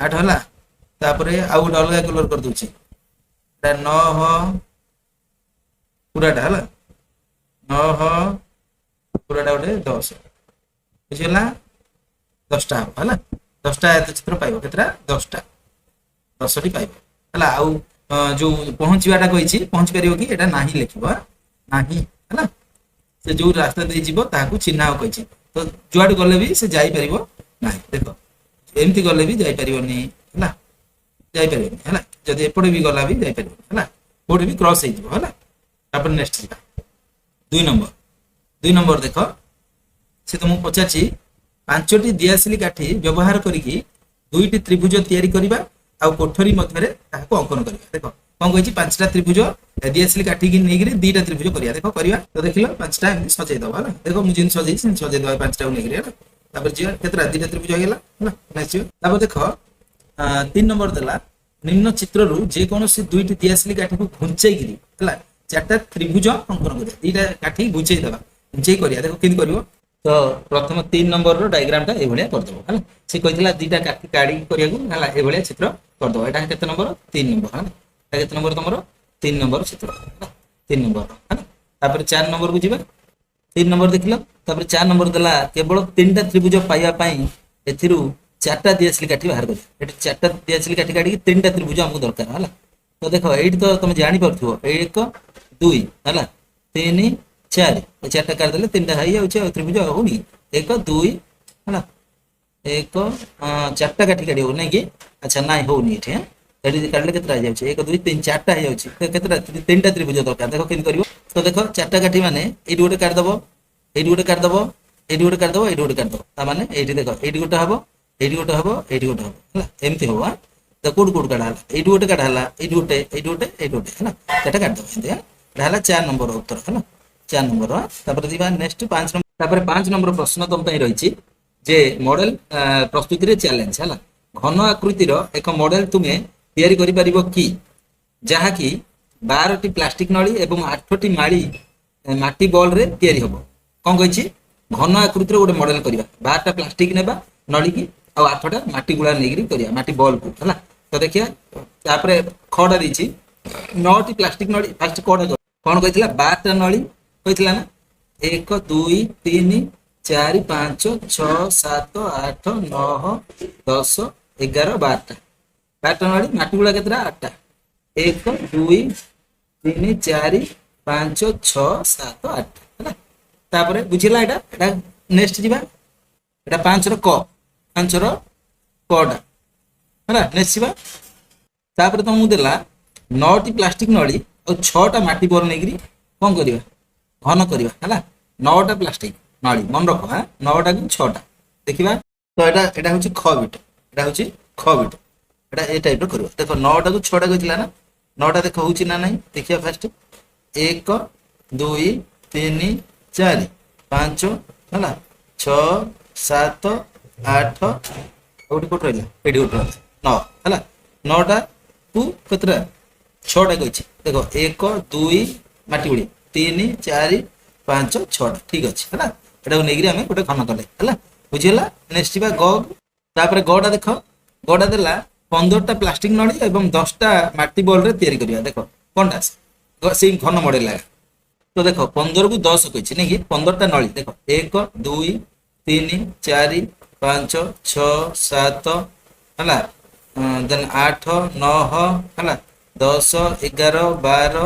Speaker 1: 8 ହେଲା। ତାପରେ ଆଉ ଗୋଟେ ଅଲଗା କଲର କରିଦଉଛି, ଏଟା 9 ପୁରାଟା ହେଲା, 9 ପୁରାଟା ଗୋଟେ 10 ବୁଝିଗଲା। 10ଟା ହବ ହେଲା, 10ଟା ଏତ ଚିତ୍ର ପାଇବ, କେତେଟା 10ଟା, 10ଟି ପାଇବ ହେଲା। ଆଉ ଯୋଉ ପହଞ୍ଚିବାଟା କହିଛି ପହଞ୍ଚି ପାରିବ କି, ଏଟା ନାହିଁ ଲେଖିବ, ନାହିଁ ହେଲା। ସେ ଯୋଉ ରାସ୍ତା ଦେଇ ଯିବ ତାହାକୁ ଚିହ୍ନାଅ କହିଛି, ତ ଯୁଆଡେ ଗଲେ ବି ସେ ଯାଇପାରିବ ନାହିଁ। ଦେଖ ଏମିତି ଗଲେ ବି ଯାଇପାରିବନି ହେଲା, ଯାଇପାରିବନି ହେଲା। ଯଦି ଏପଟେ ବି ଗଲା ବି ଯାଇପାରିବନି ହେଲା, କୋଉଠି ବି କ୍ରସ୍ ହେଇଯିବ ହେଲା। ତାପରେ ନେକ୍ସଟ ଯିବା 2 ନମ୍ବର। 2 ନମ୍ବର ଦେଖ, ସେ ତମକୁ ପଚାରିଛି 5ଟି ଦିଆସିଲି କାଠି ବ୍ୟବହାର କରିକି 2ଟି ତ୍ରିଭୁଜ ତିଆରି କରିବା ଆଉ କୋଠରୀ ମଧ୍ୟରେ ତାହାକୁ ଅଙ୍କନ କରିବା। ଦେଖ କଣ କହିଛି, 5ଟା ତ୍ରିଭୁଜ ଦିଆସିଲି କାଠିକି ନେଇକିରି 2ଟା ତ୍ରିଭୁଜ କରିବା। ଦେଖ କରିବା ତ ଦେଖିଲ 5ଟା ଏମିତି ସଜେଇ ଦବା ହେଲା। ଦେଖ ମୁଁ ଯେମିତି ସଜେଇଛି ସେମିତି ସଜେଇ ଦବା 5ଟାକୁ ନେଇକିରି ହେଲା। ତାପରେ ଯିବା କେତେଟା, 2ଟା ତ୍ରିଭୁଜ ହେଇଗଲା ହେଲା, ନେକ୍ସଟ ଯିବା। ତାପରେ ଦେଖ 3 ନମ୍ବର ଦେଲା, ନିମ୍ନ ଚିତ୍ରରୁ ଯେକୌଣସି 2ଟି ଦିଆସିଲି କାଠିକୁ ଘୁଞ୍ଚେଇକିରି ହେଲା 4ଟା ତ୍ରିଭୁଜ ଅଙ୍କନ କରିବା। 2ଟା କାଠି ଘୁଞ୍ଚେଇ ଦେବା, ଘୁଞ୍ଚେଇ କରିବା। ଦେଖ କେମିତି କରିବ, ତ ପ୍ରଥମ 3 ନମ୍ବରର ଡାଇଗ୍ରାମଟା ଏଇଭଳିଆ କରିଦେବ ହେଲା। ସେ କହିଥିଲା 2ଟା କାଠି କାଢି କରିବାକୁ ହେଲା, ଏଇଭଳିଆ ଚିତ୍ର କରିଦେବ। ଏଇଟା କେତେ ନମ୍ବର, 3 ନମ୍ବର ହେଲା। ଏଇଟା କେତେ ନମ୍ବର ତମର, 3 ନମ୍ବର ଚିତ୍ର ହେଲା, 3 ନମ୍ବର ହେଲା। ତାପରେ 4 ନମ୍ବରକୁ ଯିବା। 3 ନମ୍ବର ଦେଖିଲ, ତାପରେ 4 ନମ୍ବର ଦେଲା କେବଳ 3ଟା ତ୍ରିଭୁଜ ପାଇବା ପାଇଁ ଏଥିରୁ 4ଟା ଦିଆସିଲି କାଠି ବାହାର କରିବା। ଏଠି 4ଟା ଦିଆସିଲି କାଠି କାଢିକି 3ଟା ତ୍ରିଭୁଜ ଆମକୁ ଦରକାର ହେଲା। ତ ଦେଖ ଏଇଠି ତ ତମେ ଜାଣିପାରୁଥିବ, 1 2 ହେଲା, 3 4, 4ଟା କାଢିଦେଲେ 3ଟା ହେଇଯାଉଛି ଆଉ ତ୍ରିଭୁଜ ହଉନି। 1 2 ହେଲା, 1 4ଟା କାଠି କାଢି ହବ ନାଇଁ କି, ଆଚ୍ଛା ନାଇଁ ହଉନି ଏଠି। ଏଠି କାଢିଲେ କେତେଟା ହେଇଯାଉଛି, 1 2 3 4ଟା ହେଇଯାଉଛି, କେତେଟା 3ଟା ତ୍ରିଭୁଜ ଦରକାର। ଦେଖ କେମିତି କରିବ, ତ ଦେଖ 4ଟା କାଠି ମାନେ ଏଇଠି ଗୋଟେ କାଢିଦବ, ଏଇଠି ଗୋଟେ କାଢିଦବ, ଏଇଠି ଗୋଟେ କାଢିଦବ, ଏଇଠି ଗୋଟେ କାଢିଦବ। ତା ମାନେ ଏଇଠି ଦେଖ ଏଇଠି ଗୋଟେ ହବ, ଏଇଠି ଗୋଟେ ହବ, ଏଇଠି ଗୋଟେ ହବ ହେଲା, ଏମିତି ହବ। ତ କୋଉଠୁ କୋଉଠୁ କାଢା ହେଲା, ଏଇଠି ଗୋଟେ କାଢା ହେଲା, ଏଇଠି ଗୋଟେ, ଏଇଠି ଗୋଟେ, ଏଇଠି ଗୋଟେ ହେଲା, ସେଟା କାଢିଦବ ଏମିତି। ଏଟା ହେଲା 4 ନମ୍ବର ଉତ୍ତର ହେଲା, 4 ନମ୍ବର। ତାପରେ ଯିବା ନେକ୍ସଟ 5 ନମ୍ବର। ତାପରେ 5 ନମ୍ବର ପ୍ରଶ୍ନ ତମ ପାଇଁ ରହିଛି ଯେ ମଡେଲ ପ୍ରସ୍ତୁତିରେ ଚ୍ୟାଲେଞ୍ଜ ହେଲା। ଘନ ଆକୃତିର ଏକ ମଡେଲ ତୁମେ ତିଆରି କରିପାରିବ କି, ଯାହାକି 12ଟି ପ୍ଲାଷ୍ଟିକ ନଳୀ ଏବଂ 8ଟି ମାଟି ବଲରେ ତିଆରି ହବ। କଣ କହିଛି, ଘନ ଆକୃତିର ଗୋଟେ ମଡେଲ କରିବା, 12ଟା ପ୍ଲାଷ୍ଟିକ ନେବା ନଳିକି ଆଉ 8ଟା ମାଟି ଗୁଳା ନେଇକିରି କରିବା, ମାଟି ବଲକୁ ହେଲା। ତ ଦେଖିବା ତାପରେ ଖଟା ଦେଇଛି 9ଟି ପ୍ଲାଷ୍ଟିକ ନଳୀ। ଫାଷ୍ଟ କଣ କହିଥିଲା, 12ଟା ନଳୀ କହିଥିଲା ନା, 1 2 3 4 5 6 7 8 9 10 11 12ଟା, 12ଟା ନଳୀ, ମାଟି ଗୁଳା କେତେଟା, 8ଟା। 1 2 3 4 5 6 7 8 ହେଲା। ତାପରେ ବୁଝିଲା ଏଇଟା, ଏଟା ନେକ୍ସଟ ଯିବା। ଏଟା 5ର କ, 5ର କଟା ହେଲା, ନେକ୍ସଟ ଯିବା। ତାପରେ ତମକୁ ଦେଲା 9ଟି ପ୍ଲାଷ୍ଟିକ ନଳୀ ଆଉ 6ଟା ମାଟି ବଲ ନେଇକିରି କଣ କରିବା, ଘନ କରିବା ହେଲା। 9ଟା ପ୍ଲାଷ୍ଟିକ ନଳୀ ମନେ ରଖ, 9ଟାକୁ 6ଟା ଦେଖିବା। ତ ଏଟା ହଉଛି ଖ ବିଟ, ଏଟା ହଉଛି ଖ ବିଟ, ଏଟା ଏ ଟାଇପର କରିବା। ଦେଖ 9ଟାକୁ 6ଟା କହିଥିଲା ନା, 9ଟା ଦେଖ ହଉଛି ନା ନାହିଁ ଦେଖିବା ଫାଷ୍ଟ। 1 2 3 4 5 ହେଲା, 6 7 8 ଗୋଟେ କୋଟ ରହିଲା, ଏଠି ଗୋଟେ ରହିଲା 9 ହେଲା। 9ଟା କୁ କେତେଟା, 6ଟା କହିଛି। ଦେଖ 1 2 ମାଟି ଗୁଳି 3 4 5 6ଟା ଠିକ ଅଛି ହେଲା। ଏଟାକୁ ନେଇକିରି ଆମେ ଗୋଟେ ଘନ କଲେ ହେଲା, ବୁଝିଗଲା। ନେକ୍ସଟ ଯିବା ଗ। ତାପରେ ଗଟା ଦେଖ, ଗଟା ଦେଲା 15ଟା ପ୍ଲାଷ୍ଟିକ ନଳୀ ଏବଂ 10ଟା ମାଟି ବଲରେ ତିଆରି କରିବା। ଦେଖ କଣଟା ସେଇ ଘନ ମଡେଲ ଲାଗା। ତ ଦେଖ 15କୁ 10 କହିଛି ନାଇଁ କି, 15ଟା ନଳୀ ଦେଖ 1 2 3 4 5 6 7 ହେଲା, ଦେନ୍ 8 9 ହେଲା, 10 11 12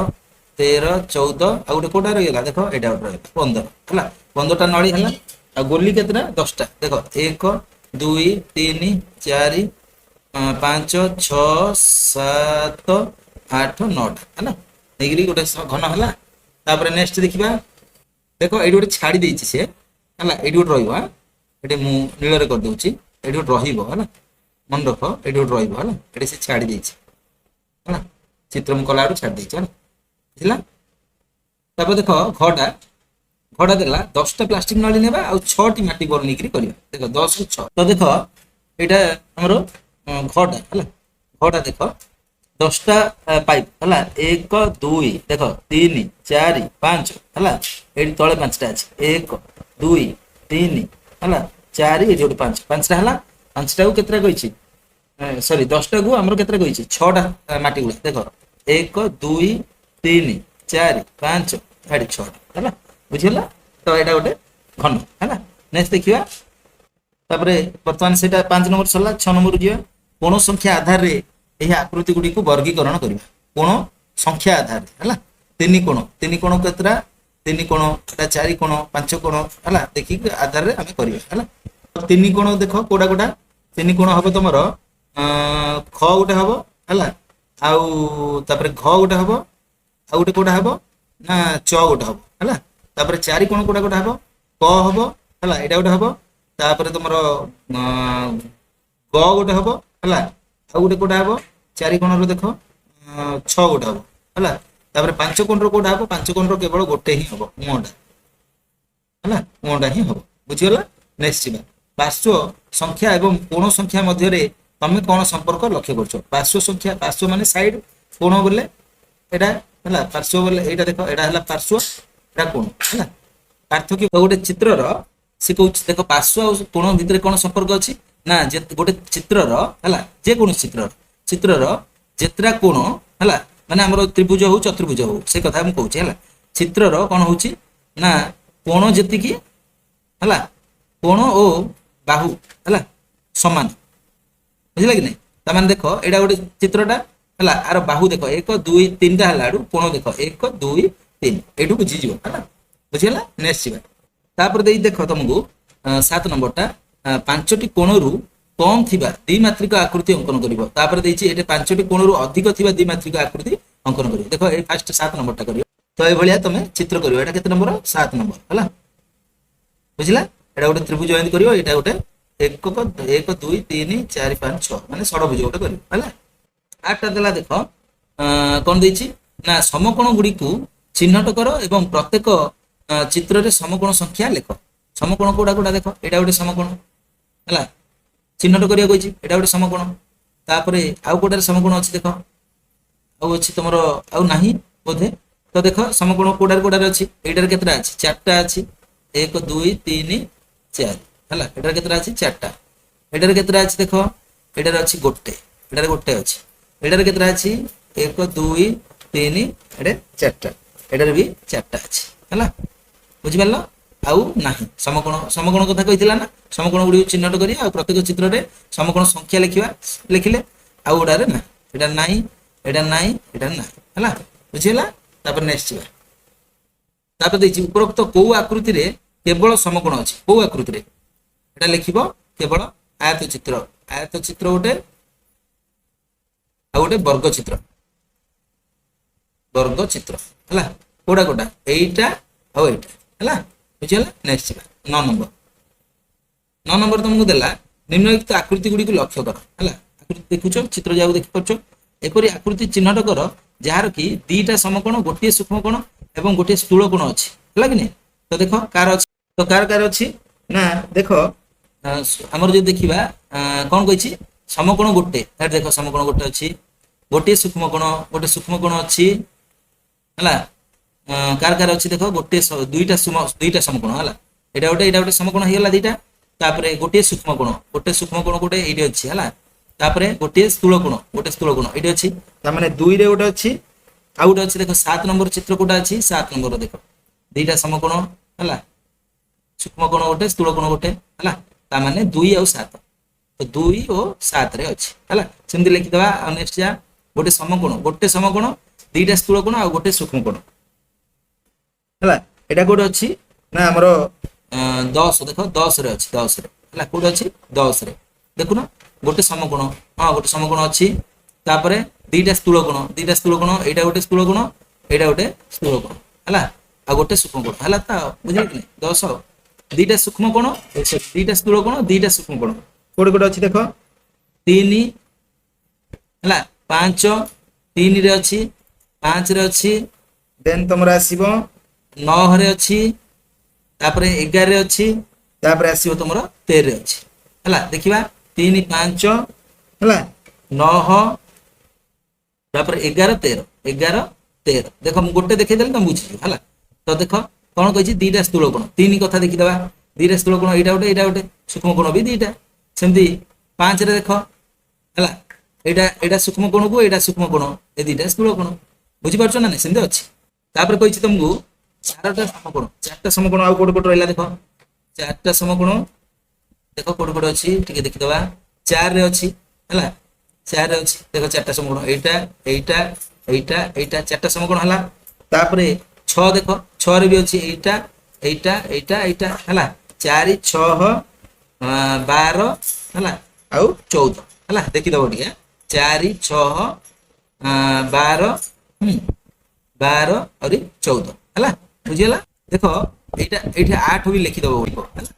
Speaker 1: 13 14 ଆଉ ଗୋଟେ କୋଉଟା ରହିଗଲା, ଦେଖ ଏଇଟା ଗୋଟେ ରହିଲା 15 ହେଲା। 15ଟା ନଳୀ ହେଲା, ଆଉ ଗୋଲି କେତେଟା, 10ଟା। ଦେଖ 1 2 3 4 5 6 7 8 9ଟା ହେଲା, ନେଇକିରି ଗୋଟେ ଘନ ହେଲା। ତାପରେ ନେକ୍ସଟ ଦେଖିବା। ଦେଖ ଏଇଠି ଗୋଟେ ଛାଡି ଦେଇଛି ସେ ହେଲା, ଏଇଠି ଗୋଟେ ରହିବ, ଏଠି ମୁଁ ନୀଳରେ କରିଦଉଛି, ଏଇଠି ଗୋଟେ ରହିବ ହେଲା, ମନେ ରଖ ଏଇଠି ଗୋଟେ ରହିବ ହେଲା। ଏଠି ସେ ଛାଡି ଦେଇଛି ହେଲା, ଚିତ୍ର ମୁଁ କଲା ବେଳକୁ ଛାଡି ଦେଇଛି ହେଲା, ବୁଝିଲା। ତାପରେ ଦେଖ ଘଟା ଦେଲା 10ଟା ପ୍ଲାଷ୍ଟିକ ନଳୀ ନେବା ଆଉ 6ଟି ମାଟି ବଲ ନେଇକିରି କରିବା। ଦେଖ 10ରୁ 6, ତ ଦେଖ ଏଇଟା ଆମର ଘଟା ହେଲା। ଘଟା ଦେଖ 10ଟା ପାଇପ ହେଲା, 1 2 ଦେଖ 3 4 5 ହେଲା, ଏଇଠି ତଳେ 5ଟା ଅଛି, 1 2 3 ହେଲା 4 ଏଇଠି ଗୋଟେ 5, 5ଟା ହେଲା। 5ଟାକୁ କେତେଟା କହିଛି, ସରି 10ଟା କୁ ଆମର କେତେଟା କହିଛି 6ଟା ମାଟି ଗୁଡ଼ା ଦେଖ 1 2 3 4 5 ଏଠି 6ଟା ହେଲା ବୁଝିଗଲା ତ ଏଇଟା ଗୋଟେ ଘନ ହେଲା ନେକ୍ସଟ ଦେଖିବା ତାପରେ ବର୍ତ୍ତମାନ ସେଇଟା 5 ନମ୍ବର ସରିଲା 6 ନମ୍ବର ଯିବା କୋଣ ସଂଖ୍ୟା ଆଧାରରେ ଏହି ଆକୃତି ଗୁଡ଼ିକୁ ବର୍ଗୀକରଣ କରିବା କୋଣ ସଂଖ୍ୟା ଆଧାରରେ ହେଲା ତିନି କୋଣ କେତେଟା 3 କୋଣ ଏଟା 4 କୋଣ 5 କୋଣ ହେଲା ଦେଖିକି ଆଧାରରେ ଆମେ କରିବା ହେଲା 3 କୋଣ ଦେଖ କୋଉଟା କୋଉଟା 3 କୋଣ ହବ ତମର ଖ ଗୋଟେ ହବ ହେଲା ଆଉ ତାପରେ ଘ ଗୋଟେ ହବ ଆଉ ଗୋଟେ କୋଉଟା ହବ ନା ଚ ଗୋଟେ ହବ ହେଲା ତାପରେ 4 କୋଣ କୋଉଟା କୋଉଟା ହବ କ ହବ ହେଲା ଏଇଟା ଗୋଟେ ହବ ତାପରେ ତମର ଗ ଗୋଟେ ହବ ହେଲା ଆଉ ଗୋଟେ କୋଉଟା ହବ 4 କୋଣର ଦେଖ 6 ଗୋଟେ ହବ ହେଲା ତାପରେ 5 କୋଣର କୋଉଟା ହବ 5 କୋଣର କେବଳ ଗୋଟେ ହିଁ ହବ ମୁହଁଟା ହେଲା ମୁହଁଟା ହିଁ ହବ ବୁଝିଗଲା ନେକ୍ସଟ ଯିବା ପାର୍ଶ୍ୱ ସଂଖ୍ୟା ଏବଂ କୋଣ ସଂଖ୍ୟା ମଧ୍ୟରେ ତମେ କଣ ସମ୍ପର୍କ ଲକ୍ଷ୍ୟ କରୁଛ ପାର୍ଶ୍ୱ ସଂଖ୍ୟା ପାର୍ଶ୍ୱ ମାନେ ସାଇଡ କୋଣ ବୋଲେ ଏଟା ହେଲା ପାର୍ଶ୍ୱ ବୋଲେ ଏଇଟା ଦେଖ ଏଟା ହେଲା ପାର୍ଶ୍ୱ ଏଟା କୋଣ ହେଲା ପାର୍ଥକ୍ୟ ଗୋଟେ ଚିତ୍ରର ସେ କହୁଛି ଦେଖ ପାର୍ଶ୍ୱ ଆଉ କୋଣ ଭିତରେ କଣ ସମ୍ପର୍କ ଅଛି ନା ଗୋଟେ ଚିତ୍ରର ହେଲା ଯେ କୌଣସି ଚିତ୍ରର ଯେତେଟା କୋଣ ହେଲା ମାନେ ଆମର ତ୍ରିଭୁଜ ହଉ ଚତୁର୍ଭୁଜ ହଉ ସେ କଥା ମୁଁ କହୁଛି ହେଲା ଚିତ୍ରର କଣ ହଉଛି ନା କୋଣ ଯେତିକି ହେଲା କୋଣ ଓ ବାହୁ ହେଲା ସମାନ ବୁଝିଲା କି ନାଇଁ ତାମାନେ ଦେଖ ଏଇଟା ଗୋଟେ ଚିତ୍ରଟା ହେଲା ଆର ବାହୁ ଦେଖ 1 2 3ଟା ହେଲା ଆଡୁ କୋଣ ଦେଖ 1 2 3 ଏଇଠୁ ବୁଝିଯିବ ହେଲା ବୁଝିଗଲା ନେକ୍ସଟ ଯିବା ତାପରେ ଦେଇ ଦେଖ ତମକୁ 7 ନମ୍ବରଟା 5ଟି କୋଣରୁ କମ ଥିବା ଦ୍ୱିମାତ୍ରିକ ଆକୃତି ଅଙ୍କନ କରିବ ତାପରେ ଦେଇଛି ଏଠି 5ଟି କୋଣରୁ ଅଧିକ ଥିବା ଦ୍ୱିମାତ୍ରିକ ଆକୃତି ଅଙ୍କନ କରିବ ଦେଖ ଏଇ ଫାଷ୍ଟ 7 ନମ୍ବରଟା କରିବ ତ ଏଇଭଳିଆ ତମେ ଚିତ୍ର କରିବ ଏଟା କେତେ ନମ୍ବର 7 ନମ୍ବର ହେଲା ବୁଝିଲା ଏଟା ଗୋଟେ ତ୍ରିଭୁଜ ଏମିତି କରିବ ଏଇଟା ଗୋଟେ 1 2 3 4 5 6 ମାନେ ଷଡ଼ଭୁଜ ଗୋଟେ କରିବ ହେଲା ଆଠଟା ଦେଲା ଦେଖ କଣ ଦେଇଛି ନା ସମକୋଣ ଗୁଡ଼ିକୁ ଚିହ୍ନଟ କର ଏବଂ ପ୍ରତ୍ୟେକ ଚିତ୍ରରେ ସମକୋଣ ସଂଖ୍ୟା ଲେଖ ସମକୋଣ କୋଉଟା କୋଉଟା ଦେଖ ଏଇଟା ଗୋଟେ ସମକୋଣ ହେଲା ଚିହ୍ନଟ କରିବାକୁ କହିଛି ଏଇଟା ଗୋଟେ ସମକୋଣ ତାପରେ ଆଉ କୋଉଟାରେ ସମକୋଣ ଅଛି ଦେଖ ଆଉ ଅଛି ତମର ଆଉ ନାହିଁ ବୋଧେ ତ ଦେଖ ସମକୋଣ କୋଉଟାରେ ଅଛି ଏଇଟାରେ କେତେଟା ଅଛି 4ଟା ଅଛି 1 2 3 4 ହେଲା ଏଟାରେ କେତେଟା ଅଛି 4ଟା ଏଟାରେ କେତେଟା ଅଛି ଦେଖ ଏଟାରେ ଅଛି ଗୋଟେ ଏଟାରେ ଗୋଟେ ଅଛି ଏଟାରେ କେତେଟା ଅଛି 1 2 3 ଏଟେ 4ଟା ଏଟାରେ ବି 4ଟା ଅଛି ହେଲା ବୁଝିପାରିଲ ଆଉ ନାହିଁ ସମକୋଣ କଥା କହିଥିଲା ନା ସମକୋଣ ଗୁଡ଼ିକୁ ଚିହ୍ନଟ କରି ଆଉ ପ୍ରତ୍ୟେକ ଚିତ୍ରରେ ସମକୋଣ ସଂଖ୍ୟା ଲେଖିଲେ ଆଉ ଏଟାରେ ନାହିଁ ଏଟା ନାହିଁ ଏଟା ନାହିଁ ଏଟା ନାହିଁ ହେଲା ବୁଝିଗଲା ତାପରେ ନେକ୍ସଟ ଯିବା ତାପରେ ଦେଇଛି ଉପରୋକ୍ତ କୋଉ ଆକୃତିରେ କେବଳ ସମକୋଣ ଅଛି କୋଉ ଆକୃତିରେ ଏଟା ଲେଖିବ କେବଳ ଆୟତ ଚିତ୍ର ଗୋଟେ ଆଉ ଗୋଟେ ବର୍ଗ ଚିତ୍ର ହେଲା କୋଉଟା ଏଇଟା ଆଉ ଏଇଟା ହେଲା ବୁଝିଗଲା ନେକ୍ସଟ ଯିବା 9 ନମ୍ବର ତମକୁ ଦେଲା ନିମ୍ନଲିଖିତ ଆକୃତି ଗୁଡ଼ିକୁ ଲକ୍ଷ୍ୟ କର ହେଲା ଆକୃତି ଦେଖୁଛ ଚିତ୍ର ଯାକୁ ଦେଖିପାରୁଛ ଏପରି ଆକୃତି ଚିହ୍ନଟ କର ଯାହାର କି ଦିଟା ସମକୋଣ ଗୋଟିଏ ସୂକ୍ଷ୍ମ କୋଣ ଏବଂ ଗୋଟିଏ ସ୍ଥୂଳ କୋଣ ଅଛି ହେଲା କି ନାଇଁ ତ ଦେଖ କାର ଅଛି ତ କାର ଅଛି ନା ଦେଖ ଆମର ଯଦି ଦେଖିବା କଣ କହିଛି ସମକୋଣ ଗୋଟେ ଦେଖ ସମକୋଣ ଗୋଟେ ଅଛି ଗୋଟିଏ ସୂକ୍ଷ୍ମ କୋଣ ଅଛି ହେଲା କାର ଅଛି ଦେଖ ଗୋଟେ ଦୁଇଟା ସମକୋଣ ହେଲା ଏଇଟା ଗୋଟେ ସମକୋଣ ହେଇଗଲା ଦିଟା ତାପରେ ଗୋଟିଏ ସୂକ୍ଷ୍ମ କୋଣ ଗୋଟେ ଏଇଠି ଅଛି ହେଲା ତାପରେ ଗୋଟିଏ ସ୍ଥୂଳ କୋଣ ଏଇଠି ଅଛି ତାମାନେ 2 ରେ ଗୋଟେ ଅଛି ଆଉ ଗୋଟେ ଅଛି ଦେଖ 7 ନମ୍ବର ଚିତ୍ର କୋଉଟା ଅଛି 7 ନମ୍ବର ଦେଖ ଦିଟା ସମକୋଣ ହେଲା ସୂକ୍ଷ୍ମ କୋଣ ଗୋଟେ ସ୍ଥୂଳ କୋଣ ଗୋଟେ ହେଲା ତାମାନେ 2 ଆଉ 7 ତ 2 ଓ 7 ରେ ଅଛି ହେଲା ସେମିତି ଲେଖିଦବା ଆଉ ନେକ୍ସଟ ଯା ଗୋଟେ ସମକୋଣ ଦିଟା ସ୍ଥୂଳ କୋଣ ଆଉ ଗୋଟେ ସୂକ୍ଷ୍ମ କୋଣ ହେଲା ଏଟା କୋଉଠି ଅଛି ନା ଆମର 10 ଦେଖ 10 ରେ ଅଛି 10 ରେ ହେଲା କୋଉଠି ଅଛି 10 ରେ ଦେଖୁନ ଗୋଟେ ସମକୋଣ ଗୋଟେ ସମକୋଣ ଅଛି ତାପରେ ଦିଟା ସ୍ଥୂଳ କୋଣ ଏଇଟା ଗୋଟେ ସ୍ଥୂଳ କୋଣ ଏଇଟା ଗୋଟେ ସ୍ଥୂଳ କୋଣ ହେଲା ଆଉ ଗୋଟେ ସୂକ୍ଷ୍ମ କୋଣ ହେଲା ତ ବୁଝିଲେ କି 10 ଦିଟା ସୂକ୍ଷ୍ମ କୋଣ ଦିଟା ସ୍ଥୂଳ କୋଣ ଦିଟା ସୂକ୍ଷ୍ମ କୋଣ କୋଉଠି ଅଛି ଦେଖ 3 ହେଲା 5 3 ରେ ଅଛି 5 ରେ ଅଛି ଦେନ୍ ତମର ଆସିବ 9 ରେ ଅଛି ତାପରେ 11 ରେ ଅଛି ତାପରେ ଆସିବ ତମର 13 ରେ ଅଛି ହେଲା ଦେଖିବା 3 5 ହେଲା 9 ତାପରେ 11 13 ଦେଖ ମୁଁ ଗୋଟେ ଦେଖେଇଦେଲି ତମେ ବୁଝିଯିବ ହେଲା ତ ଦେଖ କଣ କହିଛି ଦିଟା ସ୍ଥୂଳ କୋଣ 3 କଥା ଦେଖିଦବା ଦିଟା ସ୍ଥୂଳ କୋଣ ଏଇଟା ଗୋଟେ ସୂକ୍ଷ୍ମ କୋଣ ବି ଦିଟା ସେମିତି 5 ରେ ଦେଖ ହେଲା ଏଇଟା ଏଇଟା ସୂକ୍ଷ୍ମ କୋଣକୁ ଏଇଟା ସୂକ୍ଷ୍ମ କୋଣ ଏ ଦିଟା ସ୍ଥୂଳ କୋଣ ବୁଝିପାରୁଛ ନା ନାଇଁ ସେମିତି ଅଛି। ତାପରେ କହିଛି ତମକୁ ଚାରିଟା ସମକୋଣ ଚାରିଟା ସମକୋଣ ଆଉ କୋଉଠି କୋଉଠି ରହିଲା ଦେଖ ଚାରିଟା ସମକୋଣ ଦେଖ କୋଉଠି କୋଉଠି ଅଛି ଟିକେ ଦେଖିଦବା 4 ରେ ଅଛି ହେଲା 4 ରେ ଅଛି ଦେଖ ଚାରିଟା ସମକୋଣ ଏଇଟା ଏଇଟା ଏଇଟା ଏଇଟା ଚାରିଟା ସମକୋଣ ହେଲା। ତାପରେ 6 ଦେଖ 6 ରେ ବି ଅଛି ଏଇଟା ଏଇଟା ଏଇଟା ଏଇଟା ହେଲା 4 6 12 ହେଲା ଆଉ 14 ହେଲା ଦେଖିଦବ ଟିକେ 4 6 12 12 ଆହୁରି 14 ହେଲା ବୁଝିଗଲା। ଦେଖ ଏଇଟା ଏଇଠି 8 ବି ଲେଖିଦବ ହେଲା।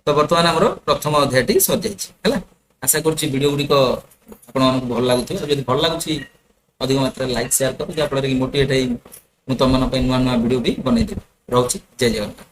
Speaker 1: ତ ବର୍ତ୍ତମାନ ଆମର ପ୍ରଥମ ଅଧ୍ୟାୟଟି ସରିଯାଇଛି ହେଲା। ଆଶା କରୁଛି ଭିଡ଼ିଓ ଗୁଡ଼ିକ ଆପଣମାନଙ୍କୁ ଭଲ ଲାଗୁଥିବ। ଯଦି ଭଲ ଲାଗୁଛି ଅଧିକ ମାତ୍ରାରେ ଲାଇକ୍ ସେୟାର କର ଯାହାଫଳରେ କି ମୋଟିଭେଟ୍ ହେଇ ମୁଁ ତମମାନଙ୍କ ପାଇଁ ନୂଆ ନୂଆ ଭିଡ଼ିଓ ବି ବନେଇଦେବି। ରହୁଛି ଜୟ ଜଗନ୍ନାଥ।